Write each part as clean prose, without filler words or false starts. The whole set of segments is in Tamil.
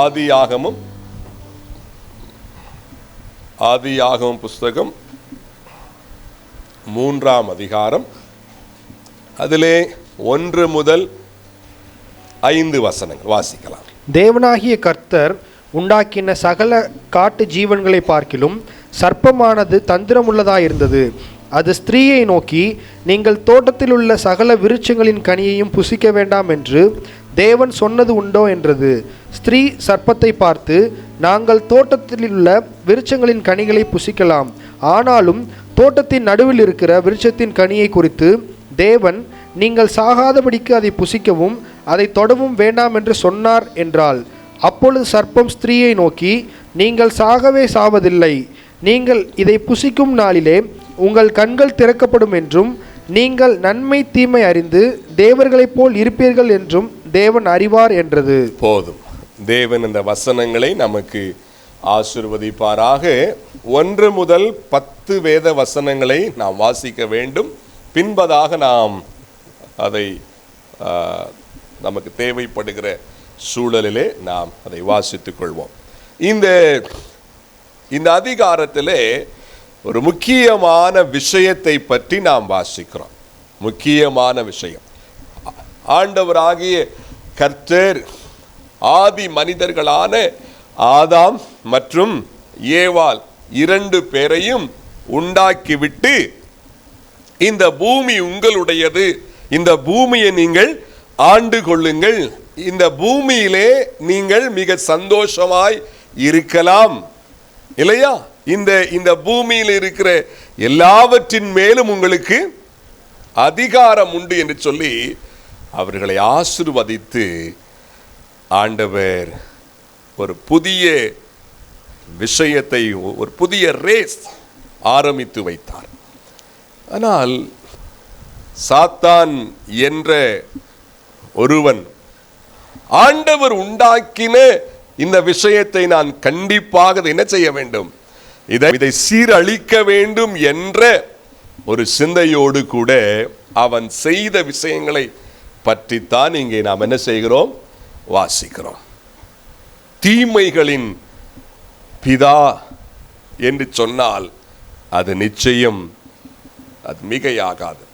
ஆதியாகமம் புஸ்தகம் 3ஆம் அதிகாரம், அதிலே 1 முதல் 5 வசனங்கள் வாசிக்கலாம். தேவனாகிய கர்த்தர் உண்டாக்கின சகல காட்டு ஜீவன்களை பார்க்கிலும் சர்ப்பமானது தந்திரமுள்ளதாயிருந்தது. அது ஸ்திரீயை நோக்கி, நீங்கள் தோட்டத்தில் உள்ள சகல விருட்சங்களின் கனியையும் புசிக்க வேண்டாம் என்று தேவன் சொன்னது உண்டோ என்றது. ஸ்திரீ சர்ப்பத்தை பார்த்து, நாங்கள் தோட்டத்திலுள்ள விருட்சங்களின் கனிகளை புசிக்கலாம், ஆனாலும் தோட்டத்தின் நடுவில் இருக்கிற விருட்சத்தின் கனியை குறித்து தேவன், நீங்கள் சாகாதபடிக்கு அதை புசிக்கவும் அதை தொடவும் வேண்டாம் என்று சொன்னார் என்றாள். அப்பொழுது சர்ப்பம் ஸ்திரீயை நோக்கி, நீங்கள் சாகவே சாவதில்லை, நீங்கள் இதை புசிக்கும் நாளிலே உங்கள் கண்கள் திறக்கப்படும் என்றும் நீங்கள் நன்மை தீமை அறிந்து தேவர்களைப் போல் இருப்பீர்கள் என்றும் தேவன் அறிவார் என்றது. போதும். தேவன் இந்த வசனங்களை நமக்கு ஆசீர்வதிப்பாராக. 1 முதல் 10 வேத வசனங்களை நாம் வாசிக்க வேண்டும். பின்பதாக நாம் அதை நமக்கு தேவைப்படுகிற சூழலிலே நாம் அதை வாசித்துக் கொள்வோம். இந்த அதிகாரத்திலே ஒரு முக்கியமான விஷயத்தை பற்றி நாம் வாசிக்கிறோம். முக்கியமான விஷயம், ஆண்டவராகிய கர்த்தர் ஆதி மனிதர்களான ஆதாம் மற்றும் ஏவாள் 2 பேரையும் உண்டாக்கிவிட்டு, இந்த பூமி உங்களுடையது, இந்த பூமியை நீங்கள் ஆண்டு கொள்ளுங்கள், இந்த பூமியிலே நீங்கள் மிக சந்தோஷமாய் இருக்கலாம் இல்லையா, இந்த பூமியில் இருக்கிற எல்லாவற்றின் மேலும் உங்களுக்கு அதிகாரம் உண்டு என்று சொல்லி அவர்களை ஆசீர்வதித்து ஆண்டவர் ஒரு புதிய விஷயத்தை, ஒரு புதிய ரேஸ் ஆரம்பித்து வைத்தார். ஆனால் சாத்தான் என்ற ஒருவன், ஆண்டவர் உண்டாக்கின இந்த விஷயத்தை நான் கண்டிப்பாக என்ன செய்ய வேண்டும், இதை சீரழிக்க வேண்டும் என்ற ஒரு சிந்தையோடு கூட அவன் செய்த விஷயங்களை பற்றித்தான் இங்கே நாம் என்ன செய்கிறோம், வாசிக்கிறோம். தீமைகளின் பிதா என்று சொன்னால் அது நிச்சயம் அது மிகையாகாது.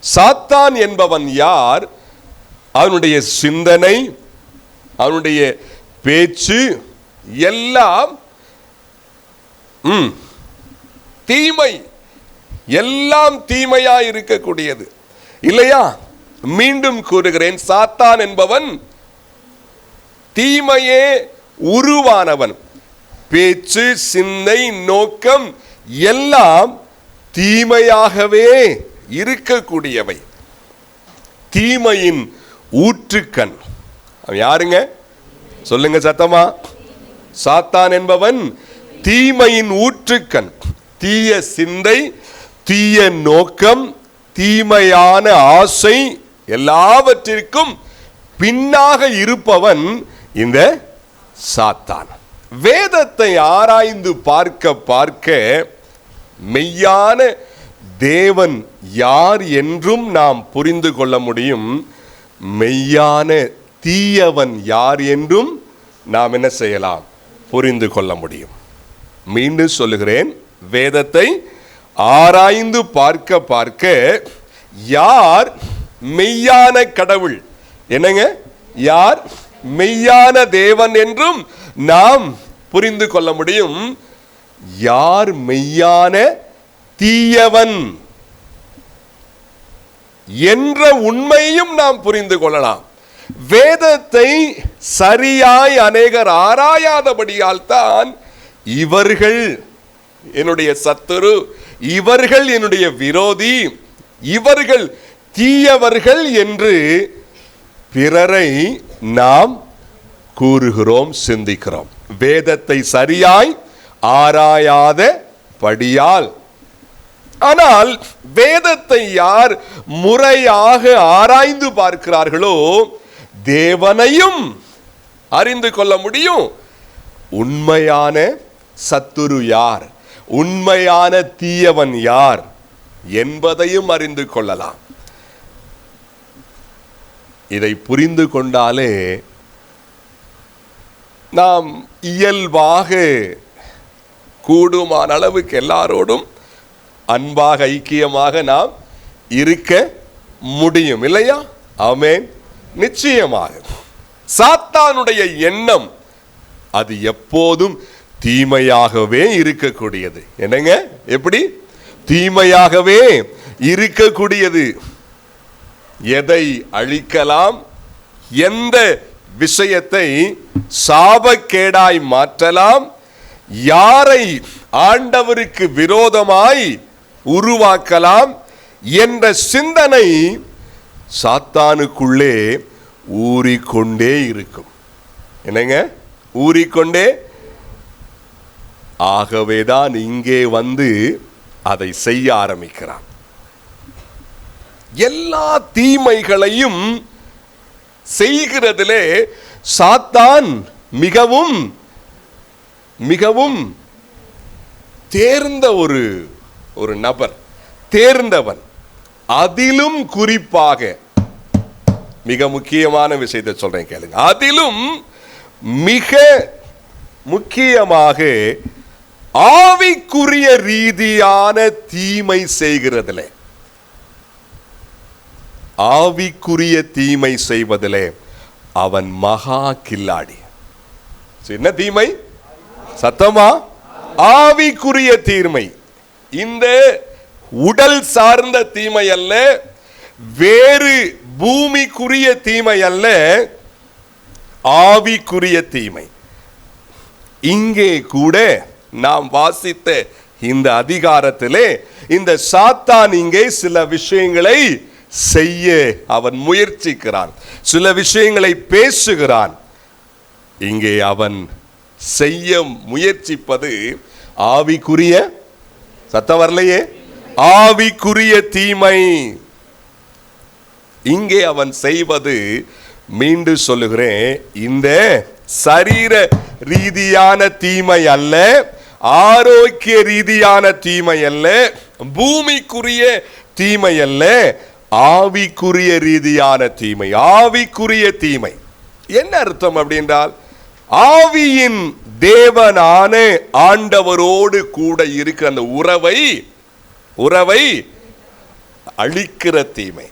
சாத்தான் என்பவன் யார்? அவனுடைய சிந்தனை, அவனுடைய பேச்சு எல்லாம் தீமை, எல்லாம் தீமையாய் இருக்கக்கூடியது இல்லையா? மீண்டும் கூறுகிறேன், சாத்தான் என்பவன் தீமையே உருவானவன். பேச்சு, சிந்தை, நோக்கம் எல்லாம் தீமையாகவே இருக்கக்கூடியவை. தீமையின் ஊற்றுக்கண் அவன் யாருங்க? சொல்லுங்க சத்தமா. சாத்தான் என்பவன் தீமையின் ஊற்றுக்கண். தீய சிந்தை, தீய நோக்கம், தீமையான ஆசை எல்லாவற்றிற்கும் பின்னாக இருப்பவன் இந்த சாத்தான். வேதத்தை ஆராய்ந்து பார்க்க பார்க்க மெய்யான தேவன் யார் என்றும் நாம் புரிந்து கொள்ள முடியும். மெய்யான தீயவன் யார் என்றும் நாம் என்ன செய்யலாம், புரிந்து கொள்ள முடியும். மீண்டும் சொல்லுகிறேன், வேதத்தை ஆராய்ந்து பார்க்க பார்க்க யார் மெய்யான கடவுள், என்னங்க, யார் மெய்யான தேவன் என்றும் நாம் புரிந்து கொள்ள முடியும். யார் மெய்யான தீயவன் என்ற உண்மையும் நாம் புரிந்து கொள்ளலாம். வேதத்தை சரியாய் அநேகர் ஆராயாதபடியால் தான் இவர்கள் என்னுடைய சத்துரு, இவர்கள் என்னுடைய விரோதி, இவர்கள் தீயவர்கள் என்று பிறரை நாம் கூறுகிறோம், சிந்திக்கிறோம். வேதத்தை சரியாய் ஆராயாத படியால். ஆனால் வேதத்தை யார் முறையாக ஆராய்ந்து பார்க்கிறார்களோ தேவனையும் அறிந்து கொள்ள முடியும். உண்மையான சத்துரு யார், உண்மையான தீயவன் யார் என்பதையும் அறிந்து கொள்ளலாம். இதை புரிந்து கொண்டாலே நாம் இயல்பாக கூடுமான அளவுக்கு எல்லாரோடும் அன்பாக ஐக்கியமாக நாம் இருக்க முடியும், இல்லையா? ஆமென். நிச்சயமாக சாத்தானுடைய எண்ணம் அது எப்போதும் தீமையாகவே இருக்கக்கூடியது. என்னங்க, எப்படி? தீமையாகவே இருக்கக்கூடியது. எதை அழிக்கலாம், எந்த விஷயத்தை சாபக்கேடாய் மாற்றலாம், யாரை ஆண்டவருக்கு விரோதமாய் உருவாக்கலாம் என்ற சிந்தனை சாத்தானுக்குள்ளே ஊறிக்கொண்டே இருக்கும். என்னங்க, ஊறிக்கொண்டே. ஆகவேதான் இங்கே வந்து அதை செய்ய ஆரம்பிக்கிறான். எல்லா தீமைகளையும் செய்கிறதிலே சாத்தான் மிகவும் மிகவும் தேர்ந்த ஒரு நபர், தேர்ந்தவன். அதிலும் குறிப்பாக மிக முக்கியமான விஷயத்தை சொல்றேன் கேளுங்க. அதிலும் மிக முக்கியமாக ஆவிக்குரிய ரீதியான தீமை செய்கிறதிலே, ஆவிக்குரிய தீமை செய்வதிலே அவன் மகா கில்லாடி. என்ன தீமை? சத்தமா? ஆவிக்குரிய தீமை. இந்த உடல் சார்ந்த தீமை அல்ல, வேறு பூமிக்குரிய தீமை அல்ல, ஆவிக்குரிய தீமை. இங்கே கூட நாம் வாசித்த இந்த அதிகாரத்திலே இந்த சாத்தான் இங்கே சில விஷயங்களை செய்ய அவன் முயற்சிக்கிறான், சில விஷயங்களை பேசுகிறான். இங்கே அவன் செய்ய முயற்சிப்பது ஆவிக்குரிய, சத்தம் வரலையே, ஆவிக்குரிய தீமை. இங்கே அவன் செய்வது, மீண்டும் சொல்லுகிறேன், இந்த சரீர ரீதியான தீமை அல்ல, ஆரோக்கிய ரீதியான தீமை அல்ல, பூமிக்குரிய தீமை அல்ல, ஆவிக்குரிய ரீதியான தீமை. ஆவிக்குரிய தீமை என்ன அர்த்தம் அப்படின்றால், ஆவியின் தேவனான ஆண்டவரோடு கூட இருக்கிற அந்த உறவை அழிக்கிற தீமை.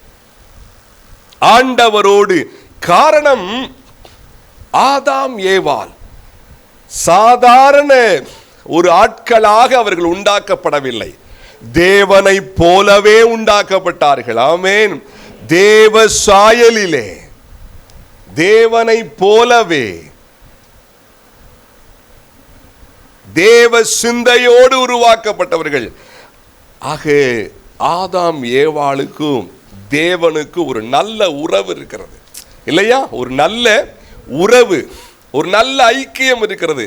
ஆண்டவரோடு, காரணம் ஆதாம் ஏவாள் சாதாரண ஒரு ஆட்களாக அவர்கள் உண்டாக்கப்படவில்லை, தேவனை போலவே உண்டாக்கப்பட்டார்கள். ஆமென். தேவ சாயலிலே, தேவனை போலவே, தேவ சிந்தையோடு உருவாக்கப்பட்டவர்கள். ஆக ஆதாம் ஏவாளுக்கும் தேவனுக்கு ஒரு நல்ல உறவு இருக்கிறது, இல்லையா? ஒரு நல்ல உறவு, ஒரு நல்ல ஐக்கியம் இருக்கிறது.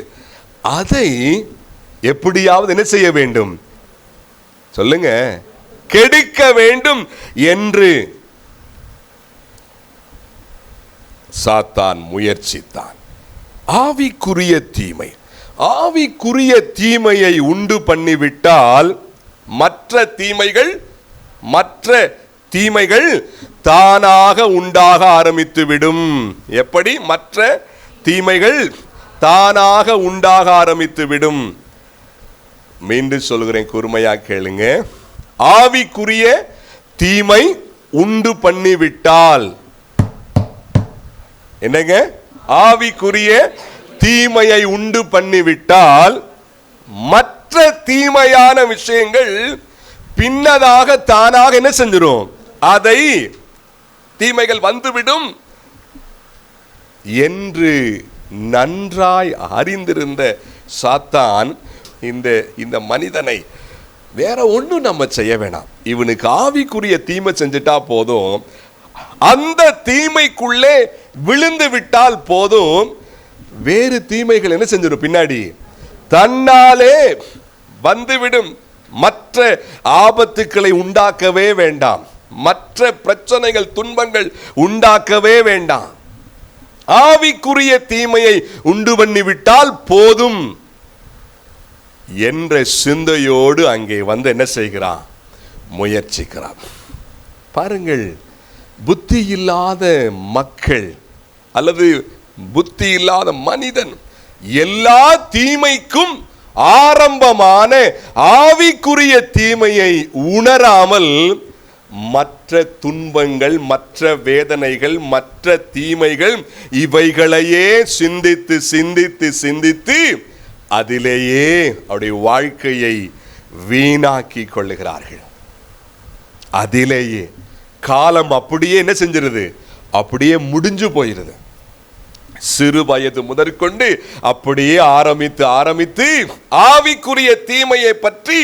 அதை எப்படியாவது என்ன செய்ய வேண்டும்? சொல்லுங்க, கெடுக்க வேண்டும் என்று சாத்தான் முயற்சித்தான். ஆவிக்குரிய தீமை, ஆவிக்குரிய தீமையை உண்டு பண்ணிவிட்டால் மற்ற தீமைகள் தானாக உண்டாக ஆரம்பித்துவிடும். எப்படி? மற்ற தீமைகள் தானாக உண்டாக ஆரம்பித்துவிடும். மீண்டும் சொல்கிறேன், கூர்மையா கேளுங்க. ஆவிக்குரிய தீமை உண்டு பண்ணிவிட்டால், என்னங்க? ஆவிக்குரிய தீமையை உண்டு பண்ணிவிட்டால் மற்ற தீமையான விஷயங்கள் பின்னதாக தானாக என்ன செஞ்சிடும்? அதை தீமைகள் வந்துவிடும் என்று நன்றாய் அறிந்திருந்த சாத்தான் இந்த மனிதனை வேற ஒன்றும் நம்ம செய்ய வேணாம், இவனுக்கு ஆவிக்குரிய தீமை செஞ்சுட்டா போதும், அந்த தீமைக்குள்ளே விழுந்து விட்டால் போதும், வேறு தீமைகள் என்ன செஞ்சிடும்? பின்னாடி தன்னாலே வந்துவிடும். மற்ற ஆபத்துக்களை உண்டாக்கவே வேண்டாம், மற்ற பிரச்சனைகள் துன்பங்கள் உண்டாக்கவே வேண்டாம், ஆவிக்குரிய தீமையை உண்டு பண்ணிவிட்டால் போதும் என்ற சிந்தையோடு அங்கே வந்து என்ன செய்கிறான்? முயற்சிக்கிறான். பாருங்கள், புத்தி இல்லாத மக்கள் அல்லது புத்தி இல்லாத மனிதன் எல்லா தீமைக்கும் ஆரம்பமான ஆவிக்குரிய தீமையை உணராமல் மற்ற துன்பங்கள், மற்ற வேதனைகள், மற்ற தீமைகள் இவைகளையே சிந்தித்து சிந்தித்து சிந்தித்து அதிலேயே அவருடைய வாழ்க்கையை வீணாக்கி கொள்ளுகிறார்கள். அதிலேயே காலம் அப்படியே என்ன செஞ்சிருது, அப்படியே முடிஞ்சு போயிருது. சிறு வயது முதற்கொண்டு அப்படியே ஆரம்பித்து ஆரம்பித்து ஆவிக்குரிய தீமையை பற்றி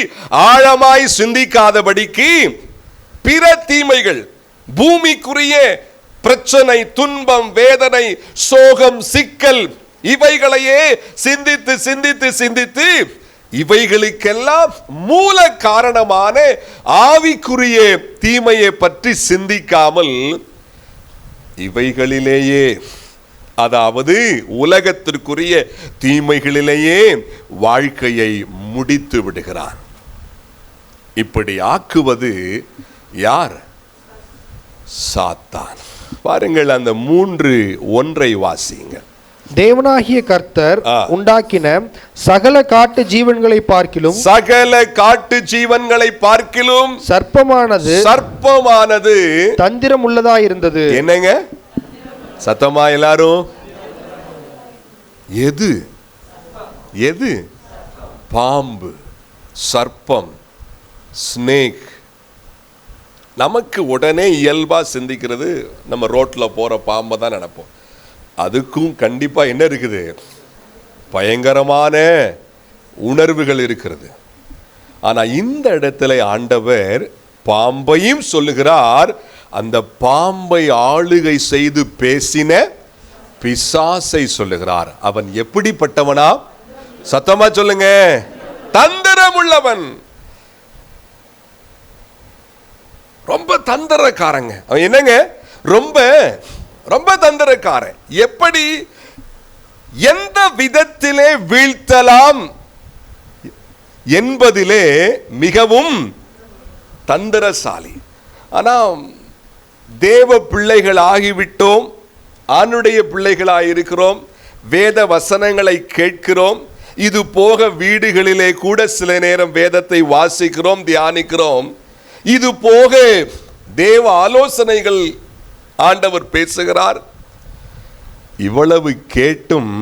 ஆழமாய் சிந்திக்காதபடிக்கு பிற தீமைகள், பூமிக்குரிய பிரச்சனை, துன்பம், வேதனை, சோகம், சிக்கல் இவைகளையே சிந்தித்து சிந்தித்து சிந்தித்து இவைகளுக்கெல்லாம் மூல காரணமான ஆவிக்குரிய தீமையை பற்றி சிந்திக்காமல் இவைகளிலேயே, அதாவது உலகத்திற்குரிய தீமைகளிலேயே வாழ்க்கையை முடித்து விடுகிறார். இப்படி ஆக்குவது யார்? சாத்தான். பாருங்கள், அந்த 3:1 வாசிங்க. தேவனாகிய கர்த்தர் உண்டாக்கின சகல காட்டு ஜீவன்களை பார்க்கிலும், சகல காட்டு ஜீவன்களை பார்க்கிலும் சர்ப்பமானது தந்திரம் உள்ளதாயிருந்தது. என்னங்க சத்தமா எல்லாரும்? எது எது? பாம்பு, சர்ப்பம், ஸ்னேக். நமக்கு உடனே இயல்பா சிந்திக்கிறது நம்ம ரோட்ல போற பாம்பை தான் நினைப்போம். அதுக்கும் கண்டிப்பா என்ன இருக்குது? பயங்கரமான உணர்வுகள் இருக்கிறது. ஆனா இந்த இடத்துல ஆண்டவர் பாம்பையும் சொல்லுகிறார். அந்த பாம்பை ஆளுகை செய்து பேசின பிசாசை சொல்லுகிறார். அவன் எப்படிப்பட்டவனா? சத்தமா சொல்லுங்க. தந்திரம் உள்ளவன். ரொம்ப தந்திரக்காரங்க. அவன் என்னங்க? ரொம்ப ரொம்ப தந்திரக்காரன். எப்படி, எந்த விதத்திலே வீழ்த்தலாம் என்பதிலே மிகவும் தந்திரசாலி. ஆனா தேவ பிள்ளைகள் ஆகிவிட்டோம், ஆணுடைய பிள்ளைகளாயிருக்கிறோம், வேத வசனங்களை கேட்கிறோம். இது போக வீடுகளிலே கூட சில நேரம் வேதத்தை வாசிக்கிறோம், தியானிக்கிறோம். இது போக தேவ ஆலோசனைகள் ஆண்டவர் பேசுகிறார். இவ்வளவு கேட்டும்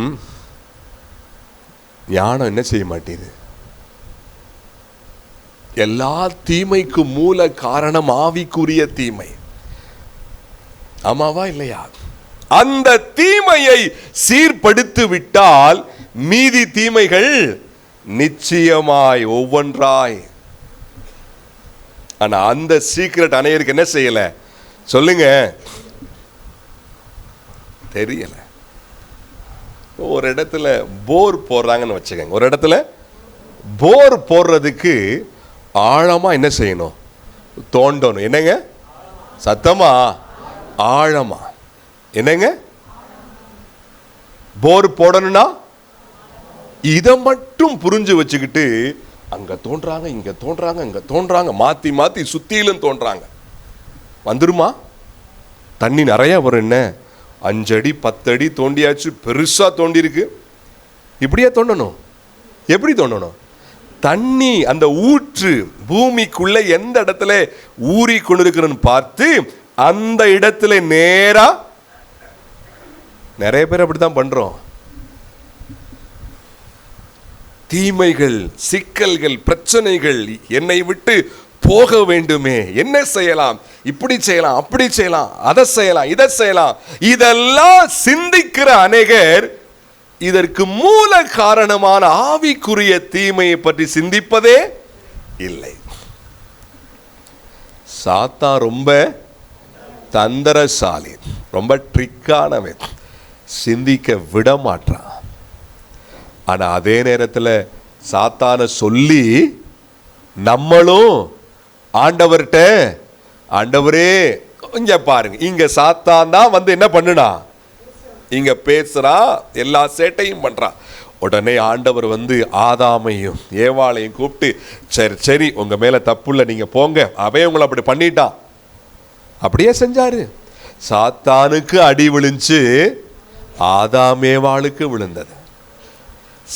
ஞானம் என்ன செய்ய மாட்டேது? எல்லா தீமைக்கு மூல காரணம் ஆவிக்குரிய தீமை. ஆமாவா இல்லையா? அந்த தீமையை சீர்படுத்தி விட்டால் மீதி தீமைகள் நிச்சயமாய் ஒவ்வொன்றாய். ஆனா அந்த சீக்ரெட் அனைவருக்கு என்ன செய்யல? சொல்லுங்க, தெரியல. ஒரு இடத்துல போர் போடுறாங்கன்னு வச்சுக்கோங்க. ஒரு இடத்துல போர் போடுறதுக்கு ஆழமா என்ன செய்யணும்? தோண்டணும். என்னங்க சத்தமா? ஆழமா. என்னங்க போர் போடணும்னா இதை மட்டும் புரிஞ்சு வச்சுக்கிட்டு அங்க தோன்றாங்க, இங்க தோன்றாங்க, இங்க தோன்றாங்க, மாத்தி மாத்தி சுத்தியிலும் தோன்றாங்க. வந்துருமா? தண்ணி நிறைய வரும். என்ன 5 அடி 10 அடி தோண்டியாச்சு, பெருசா தோண்டி இருக்கு. இப்படியே தோண்டணும். எப்படி தோண்டணும்? தண்ணி அந்த ஊற்று பூமிக்குள்ள எந்த இடத்துல ஊறி கொண்டிருக்கிறன்னு பார்த்து அந்த இடத்துல நேரா. நிறைய பேர் அப்படித்தான் பண்றோம். தீமைகள், சிக்கல்கள், பிரச்சனைகள் என்னை விட்டு போக வேண்டுமே, என்ன செய்யலாம்? இப்படி செய்யலாம், அப்படி செய்யலாம், அதை செய்யலாம், இதை செய்யலாம். இதெல்லாம் சிந்திக்கிற அநேகர் இதற்கு மூல காரணமான ஆவிக்குரிய தீமையை பற்றி சிந்திப்பதே இல்லை. சாத்தான் ரொம்ப தந்திரசாலி, ரொம்ப ட்ரிக்கானவன், சிந்திக்க விட மாட்டான். ஆனா அதே நேரத்தில் சாத்தான சொல்லி நம்மளும் ஆண்டவர்கிட்ட, ஆண்டவரே இங்க பாருங்க, இங்க சாத்தான் தான் வந்து என்ன பண்ணுனா, இங்க பேசுறா, எல்லா சேட்டையும் பண்றான். உடனே ஆண்டவர் வந்து ஆதாமையும் ஏவாளையும் கூப்பிட்டு, சரி சரி உங்க மேல தப்பு இல்லை, நீங்க போங்க. அவன் உங்களை அப்படி பண்ணிட்டான். அப்படியே செஞ்சாரு. சாத்தானுக்கு அடி விழுந்து ஆதாமேவாளுக்கு விழுந்தது.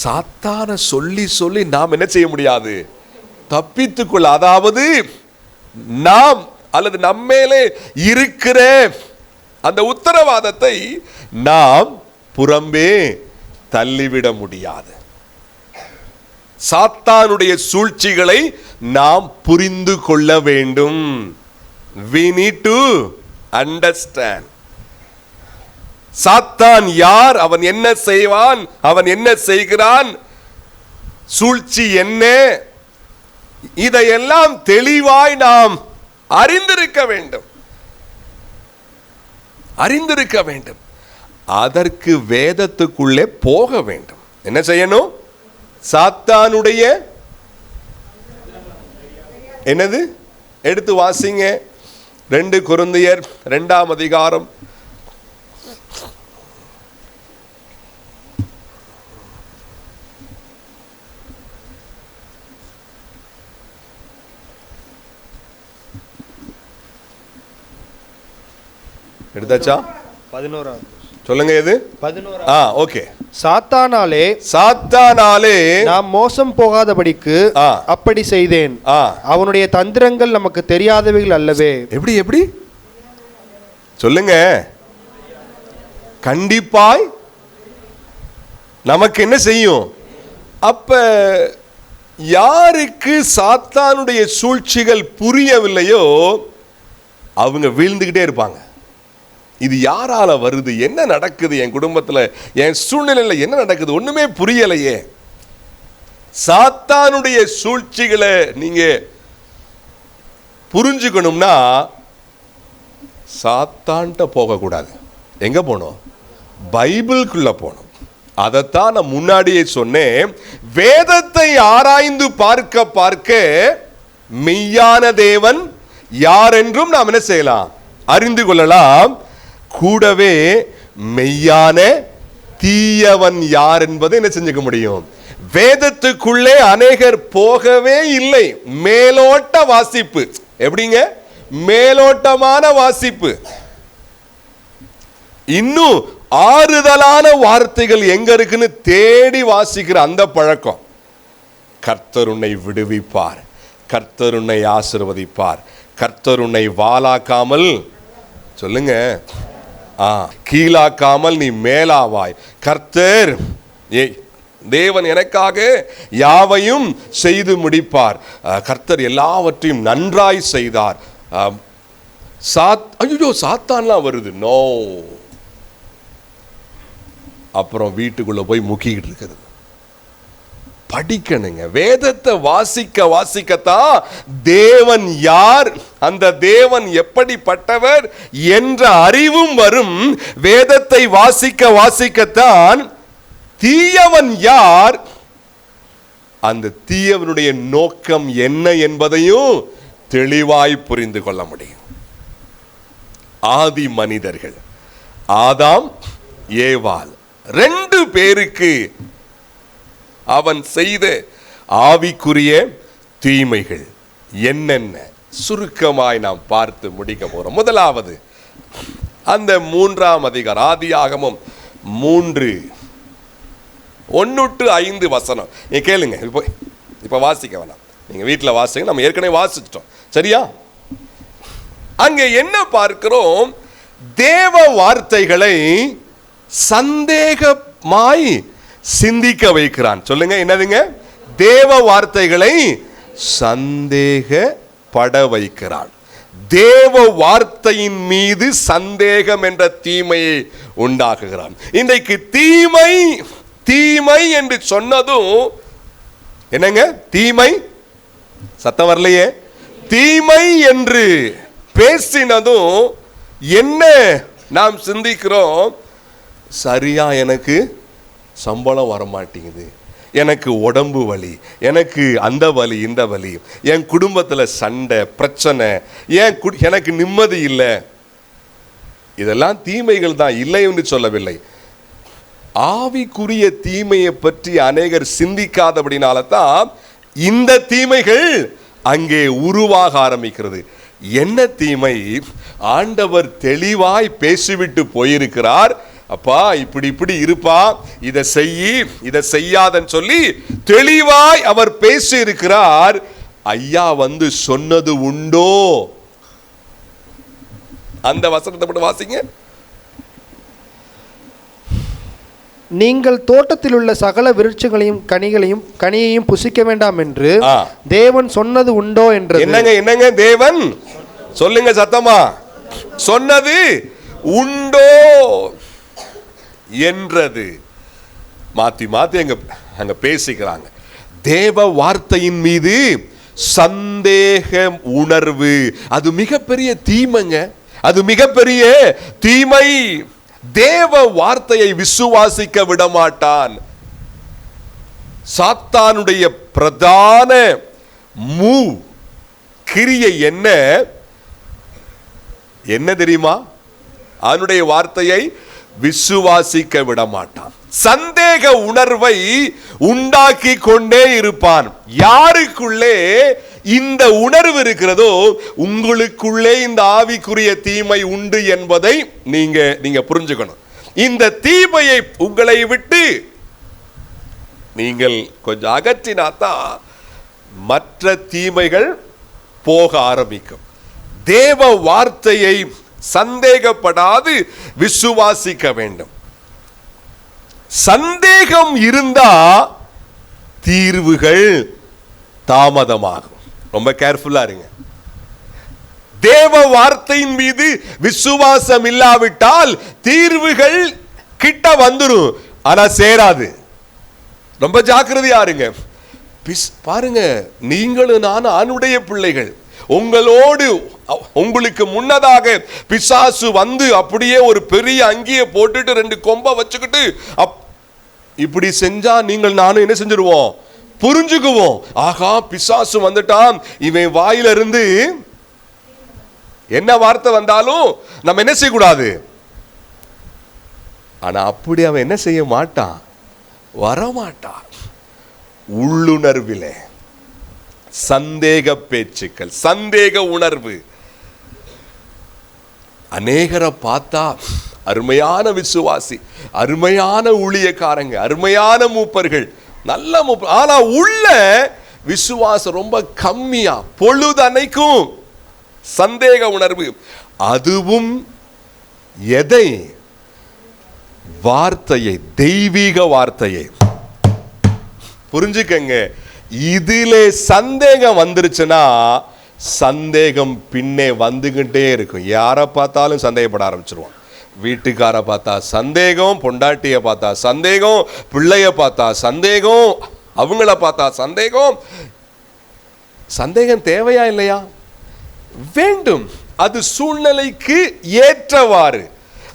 சாத்தான சொல்லி சொல்லி நாம் என்ன செய்ய முடியாது, தப்பித்துக்கொள்ள, அதாவது நாம் அல்லது நம்மேலே இருக்கிற அந்த உத்தரவாதத்தை நாம் புறம்பே தள்ளிவிட முடியாது. சாத்தானுடைய சூழ்ச்சிகளை நாம் புரிந்து கொள்ள வேண்டும். We need to understand. சாத்தான் யார், அவன் என்ன செய்வான், அவன் என்ன செய்கிறான், சூழ்ச்சி என்ன, இதையெல்லாம் தெளிவாய் நாம் அறிந்திருக்க வேண்டும். அறிந்திருக்க வேண்டும். அதற்கு வேதத்துக்குள்ளே போக வேண்டும். என்ன செய்யணும்? சாத்தானுடைய என்னது எடுத்து வாசிங்க. 2 கொரிந்தியர் 2ஆம் அதிகாரம் 11 சொல்லுங்க. எது 11? ஓகே. சாத்தானாலே நாம் மோசம் போகாதபடிக்கு அப்படி செய்தேன். அவனுடைய தந்திரங்கள் நமக்கு தெரியாதவைகள் அல்லவே. எப்படி சொல்லுங்க. கண்டிப்பாய் நமக்கு என்ன செய்யும்? அப்ப யாருக்கு சாத்தானுடைய சூழ்ச்சிகள் புரியவில்லையோ அவங்க வீழ்ந்துகிட்டே இருப்பாங்க. இது யாரால வருது, என்ன நடக்குது, என் குடும்பத்தில், என் சூழ்நிலையில் என்ன நடக்குது, ஒண்ணுமே புரியலையே. சாத்தானுடைய சூழ்ச்சிகளை நீங்க புரிஞ்சுக்கணும்னா சாத்தான்கிட்ட போகக்கூடாது. எங்க போகணும்? பைபிளுக்குள்ள போகணும். அதைத்தான் நான் முன்னாடியே சொன்னேன். வேதத்தை ஆராய்ந்து பார்க்க பார்க்க மெய்யான தேவன் யார் என்றும் நாம் என்ன செய்யலாம், அறிந்து கொள்ளலாம். கூடவே மெய்யான தீயவன் யார் என்பதை என்ன செஞ்சுக்க முடியும். வேதத்துக்குள்ளே அநேகர் போகவே இல்லை. மேலோட்ட வாசிப்பு. எப்படிங்க? மேலோட்டமான வாசிப்பு. இன்னும் ஆறுதலான வார்த்தைகள் எங்க இருக்குன்னு தேடி வாசிக்கிற அந்த பழக்கம். கர்த்தர் உன்னை விடுவிப்பார், கர்த்தர் உன்னை ஆசீர்வதிப்பார், கர்த்தர் உன்னை வாலாக்காமல், சொல்லுங்க, கீழாக்காமல் நீ மேலாவாய், கர்த்தர் தேவன் எனக்காக யாவையும் செய்து முடிப்பார், கர்த்தர் எல்லாவற்றையும் நன்றாய் செய்தார். ஐயோ சாத்தான்லாம் வருது. நோ. அப்புறம் வீட்டுக்குள்ள போய் முக்கிக்கிட்டு இருக்கிறது. படிக்கணுங்க. வேதத்தை வாசிக்க வாசிக்கத்தான் தேவன் யார், அந்த தேவன் எப்படிப்பட்டவர் என்ற அறிவும் வரும். வேதத்தை வாசிக்க வாசிக்கத்தான் தீயவன் யார், அந்த தீயவனுடைய நோக்கம் என்ன என்பதையும் தெளிவாய் புரிந்து கொள்ள முடியும். ஆதி மனிதர்கள் ஆதாம் ஏவாள் 2 பேருக்கு அவன் செய்த ஆவிக்குரிய தீமைகள் என்னென்ன சுருக்கமாய் நாம் பார்த்து முடிக்க போறோம். முதலாவது அந்த 3ஆம் அதிகாரம், ஆதியாகமம் 3:1-5 வசனம். நீ கேளுங்க. இப்ப வாசிக்க வேணாம், நீங்க வீட்டில் வாசிங்க. நம்ம ஏற்கனவே வாசிச்சிட்டோம். சரியா? அங்க என்ன பார்க்கிறோம்? தேவ வார்த்தைகளை சந்தேகமாய் சிந்திக்க வைக்கிறான். சொல்லுங்க, என்னதுங்க? தேவ வார்த்தைகளை சந்தேகப்பட வைக்கிறான். தேவ வார்த்தையின் மீது சந்தேகம் என்ற தீமையை உண்டாக்குகிறான். இன்றைக்கு தீமை தீமை என்று சொன்னதும் என்னங்க? தீமை, சத்தம் வரலையே. தீமை என்று பேசினதும் என்ன நாம் சிந்திக்கிறோம்? சரியா எனக்கு சம்பளம் வரமாட்டேங்குது, எனக்கு உடம்பு வலி, எனக்கு அந்த வலி இந்த வலி, என் குடும்பத்தில் சண்டை பிரச்சனை, எனக்கு நிம்மதி இல்லை. இதெல்லாம் தீமைகள் தான், இல்லை என்று சொல்லவில்லை. ஆவிக்குரிய தீமையை பற்றி அநேகர் சிந்திக்காதபடினால தான் இந்த தீமைகள் அங்கே உருவாக ஆரம்பிக்கிறது. என்ன தீமை? ஆண்டவர் தெளிவாய் பேசிவிட்டு போயிருக்கிறார். அப்பா இப்படி இப்படி இருப்பா, இதை செய்யி இதை செய்யாதன்னு சொல்லி தெளிவாய் அவர் பேசி இருக்கிறார். ஐயா வந்து சொன்னது உண்டோ? அந்த வசனத்தை மட்டும் வாசிங்க. நீங்கள் தோட்டத்தில் உள்ள சகல விருட்சங்களையும் கனியையும் புசிக்க வேண்டாம் என்று தேவன் சொன்னது உண்டோ என்று. என்னங்க தேவன் சொல்லுங்க சத்தமா, சொன்னது உண்டோ என்றது. மாத்தி மாத்தி அங்க பேசிக்கிறாங்க. தேவ வார்த்தையின் மீது சந்தேக உணர்வு, அது மிகப்பெரிய தீமைங்க, அது மிகப்பெரிய தீமை. தேவ வார்த்தையை விசுவாசிக்க விடமாட்டான். சாத்தானுடைய பிரதான கிரியை என்ன தெரியுமா? அவனுடைய வார்த்தையை விசுவாசிக்க விடமாட்டான். சந்தேக உணர்வை உண்டாக்கி கொண்டே இருப்பான். யாருக்குள்ளே இந்த உணர்வு இருக்கிறதோ உங்களுக்குள்ளே இந்த ஆவிக்குரிய தீமை உண்டு என்பதை நீங்க புரிஞ்சுக்கணும். இந்த தீமையை உங்களை விட்டு நீங்கள் கொஞ்சம் அகற்றினாதான் மற்ற தீமைகள் போக ஆரம்பிக்கும். தேவ வார்த்தையை சந்தேகப்படாது விசுவாசிக்க வேண்டும். சந்தேகம் இருந்தா தீர்வுகள் தாமதமாகும். ரொம்ப கேர்ஃபுல்லா இருங்க. தேவ வார்த்தையின் மீது விசுவாசம் இல்லாவிட்டால் தீர்வுகள் கிட்ட வந்துரும், ஆனா சேராது. ரொம்ப ஜாக்கிரதையா இருங்க. பாருங்க, நீங்களும் நான் ஆணுடைய பிள்ளைகள். உங்களுக்கு முன்னதாக பிசாசு வந்து அப்படியே ஒரு பெரிய அங்கியை போட்டுட்டு 2 கொம்பை வச்சுக்கிட்டு இப்படி செஞ்சா நீங்கள் நானும் என்ன செஞ்சிருவோம்? புரிஞ்சுக்குவோம். ஆகா, பிசாசு வந்துட்டான், இவன் வாயிலிருந்து என்ன வார்த்தை வந்தாலும் நம்ம என்ன செய்யக்கூடாது. ஆனா அப்படி அவன் என்ன செய்ய மாட்டான், வரமாட்டான். உள்ளுணர்விலே சந்தேக பேச்சுக்கள், சந்தேக உணர்வு. அநேகரை பார்த்தா அருமையான விசுவாசி, அருமையான ஊழியக்காரங்க, அருமையான மூப்பர்கள், நல்ல மூப்பர், ஆனா உள்ள விசுவாசம் ரொம்ப கம்மியா, பொழுதனைக்கும் சந்தேக உணர்வு. அதுவும் எதை? வார்த்தையை, தெய்வீக வார்த்தையை. புரிஞ்சுக்கங்க, இதிலே சந்தேகம் வந்துருச்சுன்னா சந்தேகம் பின்னே வந்துகிட்டே இருக்கும். யாரை பார்த்தாலும் சந்தேகப்பட ஆரம்பிச்சிருவான். வீட்டுக்கார பார்த்தா சந்தேகம், பொண்டாட்டியை பார்த்தா சந்தேகம், பிள்ளைய பார்த்தா சந்தேகம், அவங்கள பார்த்தா சந்தேகம். சந்தேகம் தேவையா இல்லையா? வேண்டும், அது சூழ்நிலைக்கு ஏற்றவாறு.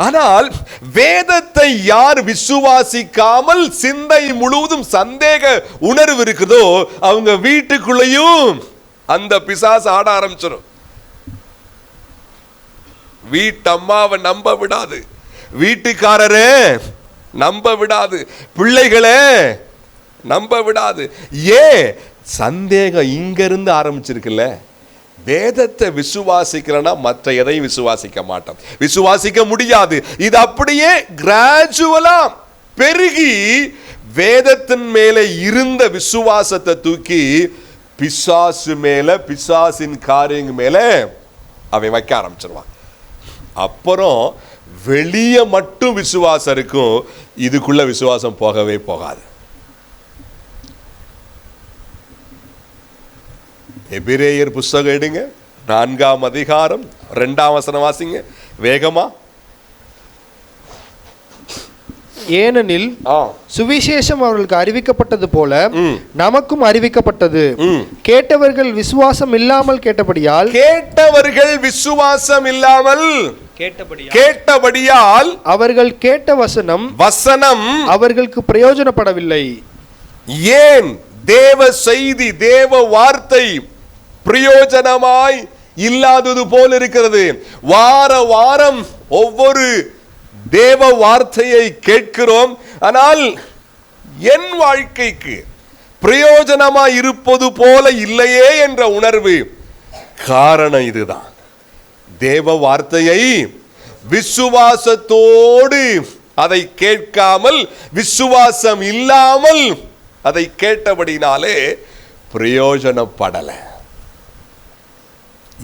ஆனால் வேதத்தை யார் விசுவாசிக்காமல் சிந்தை முழுவதும் சந்தேக உணர்வு இருக்குதோ அவங்க வீட்டுக்குள்ளேயும் அந்த பிசாசு ஆட ஆரம்பிச்சிடும். வீட்டம்மாவை நம்ப விடாது, வீட்டுக்காரரே நம்ப விடாது, பிள்ளைகளே நம்ப விடாது. ஏன்? சந்தேகம் இங்க இருந்து ஆரம்பிச்சிருக்குல்ல. வேதத்தை விசுவாசிக்கிறனா மற்ற எதையும் விசுவாசிக்க மாட்டோம், விசுவாசிக்க முடியாது. இது அப்படியே கிராஜுவலா பெருகி வேதத்தின் மேலே இருந்த விசுவாசத்தை தூக்கி பிசாசு மேல, பிசாசின் காரியங்க மேல அவன் வைக்க ஆரம்பிச்சிருவான். அப்புறம் வெளியே மட்டும் விசுவாசம் இருக்கும், இதுக்குள்ள விசுவாசம் போகவே போகாது. எபிரேயர் புஸ்தகம் எடுங்க, 4ஆம் அதிகாரம் 2ஆம் வசனம் வாசிங்க வேகமா. ஏனெனில் சுவிசேஷம் அவர்களுக்கு அறிவிக்கப்பட்டது போல நமக்கும் அறிவிக்கப்பட்டது. கேட்டவர்கள் விசுவாசம் இல்லாமல் கேட்டபடியால் அவர்கள் கேட்ட வசனம் அவர்களுக்கு பிரயோஜனப்படவில்லை. ஏன்? தேவ செய்தி, தேவ வார்த்தை பிரயோஜனமாய் இல்லாதது போல் இருக்கிறது. வார வாரம் ஒவ்வொரு தேவ வார்த்தையை கேட்கிறோம், ஆனால் என் வாழ்க்கைக்கு பிரயோஜனமாய் இருப்பது போல இல்லையே என்ற உணர்வு. காரணம் இதுதான். தேவ வார்த்தையை விசுவாசத்தோடு அதை கேட்காமல், விசுவாசம் இல்லாமல் அதை கேட்டபடினாலே பிரயோஜனப்படல.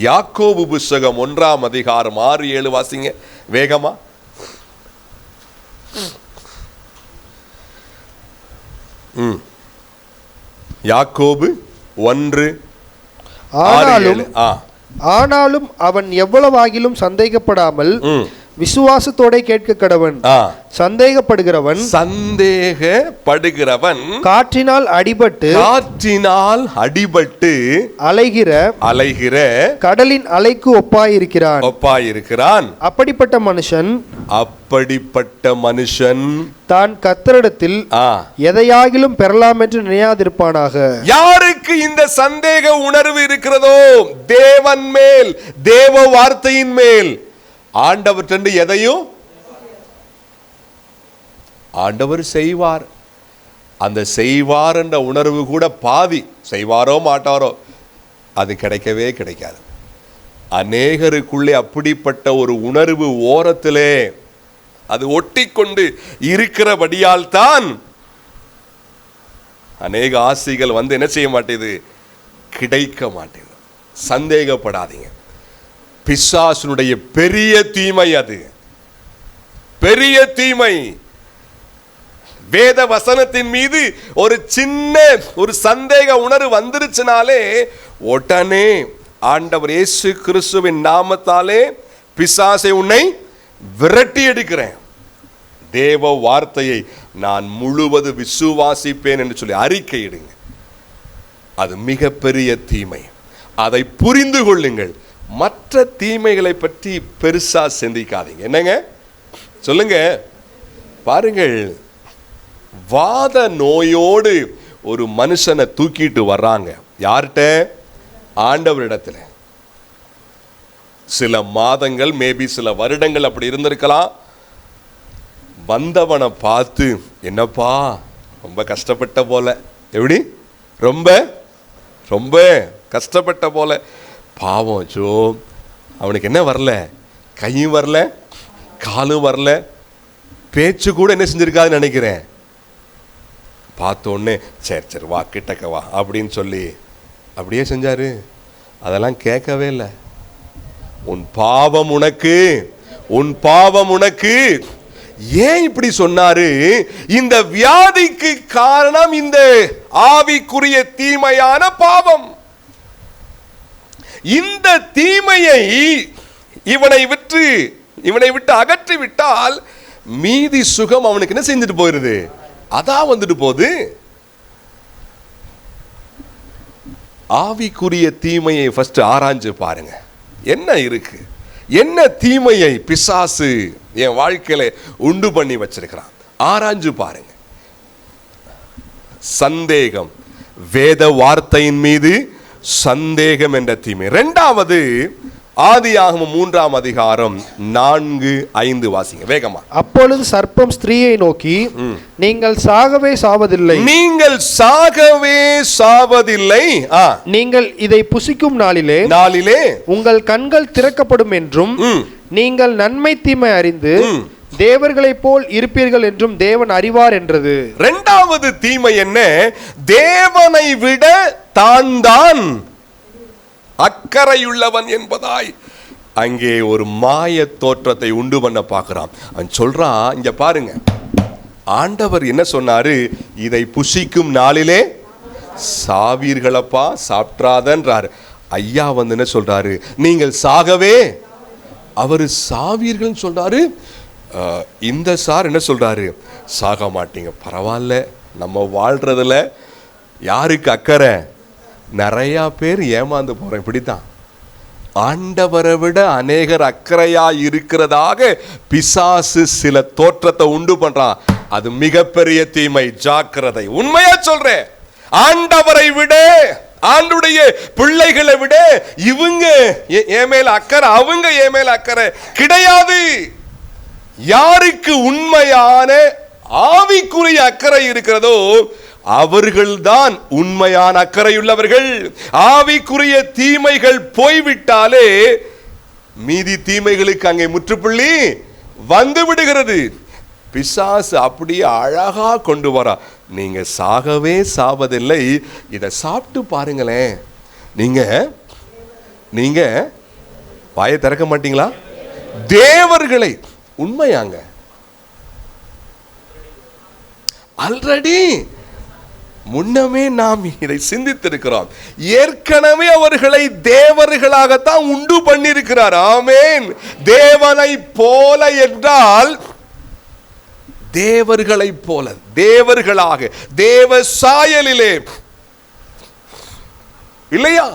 யாக்கோபு புஸ்தகம் 1 அதிகாரம் 6-7 வாசிங்க வேகமா. யாக்கோபு 1 ஆனாலும் அவன் எவ்வளவாகிலும் சந்தேகப்படாமல் விசுவாசத்தோட கேட்க கடவன். சந்தேகப்படுகிறவன் காற்றினால் அடிபட்டு அலைகிற கடலின் அலைக்கு ஒப்பாயிருக்கிறான். அப்படிப்பட்ட மனுஷன் தான் கர்த்தரிடத்தில் எதையாகிலும் பெறலாம் என்று நினையாதிருப்பானாக. யாருக்கு இந்த சந்தேக உணர்வு இருக்கிறதோ, தேவன் மேல், தேவ வார்த்தையின் மேல், ஆண்டவர் எதையும் ஆண்டவர் செய்வார். அந்த செய்வார் என்ற உணர்வு கூட பாதி, செய்வாரோ மாட்டாரோ அது கிடைக்கவே கிடைக்காது. அநேகருக்குள்ளே அப்படிப்பட்ட ஒரு உணர்வு ஓரத்திலே அது ஒட்டிக்கொண்டு இருக்கிறபடியால் தான் அநேக ஆசைகள் என்ன செய்ய மாட்டேது, கிடைக்க மாட்டேது. சந்தேகப்படாதீங்க. பிசாசுனுடைய பெரிய தீமை, அது பெரிய தீமை. வேத வசனத்தின் மீது ஒரு சின்ன ஒரு சந்தேக உணர்வு வந்துருச்சுனாலே உடனே ஆண்டவர் இயேசு கிறிஸ்துவின் நாமத்தாலே பிசாசை உன்னை விரட்டி எடுக்கிறேன், தேவ வார்த்தையை நான் முழுவது விசுவாசிப்பேன் என்று சொல்லி அறிக்கையிடுங்க. அது மிகப்பெரிய தீமை. அதை புரிந்து கொள்ளுங்கள். மற்ற தீமைகளை பற்றி பெருசா சிந்திக்காதீங்க. என்னங்க சொல்லுங்க. பாருங்கள், வாத நோயோடு ஒரு மனுஷனை தூக்கிட்டு வர்றாங்க. யார்கிட்ட? ஆண்டவரிடத்துல. சில மாதங்கள், மேபி சில வருடங்கள் அப்படி இருந்திருக்கலாம். வந்தவனை பார்த்து, என்னப்பா ரொம்ப கஷ்டப்பட்ட போல, எப்படி ரொம்ப ரொம்ப கஷ்டப்பட்ட போல, பாவம் ஜோ, அவனுக்கு என்ன வரல, கையும் வரல, காலும் வரல, பேச்சு கூட என்ன செஞ்சிருக்காதுன்னு நினைக்கிறேன். பார்த்தோன்னே சரி சரி வா கிட்டக்க வா அப்படின்னு சொல்லி அப்படியே செஞ்சாரு. அதெல்லாம் கேட்கவே இல்லை. உன் பாவம் உனக்கு ஏன் இப்படி சொன்னாரு? இந்த வியாதிக்கு காரணம் இந்த ஆவிக்குரிய தீமையான பாவம். இந்த தீமையை இவனை விட்டு அகற்றி விட்டால் மீதி சுகம் அவனுக்கு என்ன செஞ்சுட்டு போயிருது, அதான் வந்துட்டு போகுது. ஆவிக்குரிய தீமையை ஃபர்ஸ்ட் ஆராய்ஞ்சு பாருங்க. என்ன இருக்கு, என்ன தீமையை பிசாசு என் வாழ்க்கையில உண்டு பண்ணி வச்சிருக்கிறான், ஆராய்ஞ்சு பாருங்க. சந்தேகம், வேத வார்த்தையின் மீது சந்தேகம் என்ற தீமை. இரண்டாவது, ஆதியாகமம் 3 அதிகாரம் 4-5 வாசிங்க வேகமா. அப்பொழுது சர்ப்பம் ஸ்திரீயை நோக்கி, நீங்கள் சாகவே சாவதில்லை, நீங்கள் இதை புசிக்கும் நாளிலே உங்கள் கண்கள் திறக்கப்படும் என்றும் நீங்கள் நன்மை தீமை அறிந்து தேவர்களைப் போல் இருப்பீர்கள் என்றும் தேவன் அறிவார் என்றது. இரண்டாவது தீமை என்ன? தேவனை விட தான் அக்கறையுள்ளவன் என்பதாய் அங்கே ஒரு மாய தோற்றத்தை உண்டு பண்ண பார்க்கிறான். அவன் சொல்றான், இங்க பாருங்க, ஆண்டவர் என்ன சொன்னாரு? இதை புசிக்கும் நாளிலே சாவீர்களப்பா, சாப்பிட்றாதன்றாரு. ஐயா என்ன சொல்றாரு? நீங்கள் சாகவே, அவரு சாவீர்கள் சொல்றாரு. இந்த சார் என்ன சொல்றாரு? சாக மாட்டீங்க, பரவாயில்ல, நம்ம வாழ்றதுல யாருக்கு அக்கறை? நிறைய பேர் ஏமாந்து போறேன். இப்படித்தான் ஆண்டவரை விட அநேகர் அக்கறையா இருக்கிறதாக பிசாசு சில தோற்றத்தை உண்டு பண்றான். அது மிகப்பெரிய தீமை, ஜாக்கிரதை. உண்மையா சொல்றேன், ஆண்டவரை விட, ஆண்டுடைய பிள்ளைகளை விட இவங்க என் மேல அக்கறை, அவங்க என் மேல அக்கறை கிடையாது. யாருக்கு உண்மையான ஆவிக்குரிய அக்கறை இருக்கிறதோ அவர்கள்தான் உண்மையான அக்கறையுள்ளவர்கள். ஆவிக்குரிய தீமைகள் போய்விட்டாலே மீதி தீமைகளுக்கு அங்கே முற்றுப்புள்ளி வந்து விடுகிறது. பிசாசு அப்படியே அழகா கொண்டு வரா. நீங்க சாகவே சாவதில்லை, இதை சாப்பிட்டு பாருங்களேன். நீங்க வாயை திறக்க மாட்டீங்களா? தேவர்களை உண்மையாங்க ஆல்ரெடி முன்னமே நாம் இதை சிந்தித்திருக்கிறோம். ஏற்கனவே அவர்களை தேவர்களாகத்தான் உண்டு பண்ணியிருக்கிறார். ஆமென். தேவனை போல என்றால் தேவர்களை போல, தேவர்களாக, தேவ சாயலிலே இல்லையா?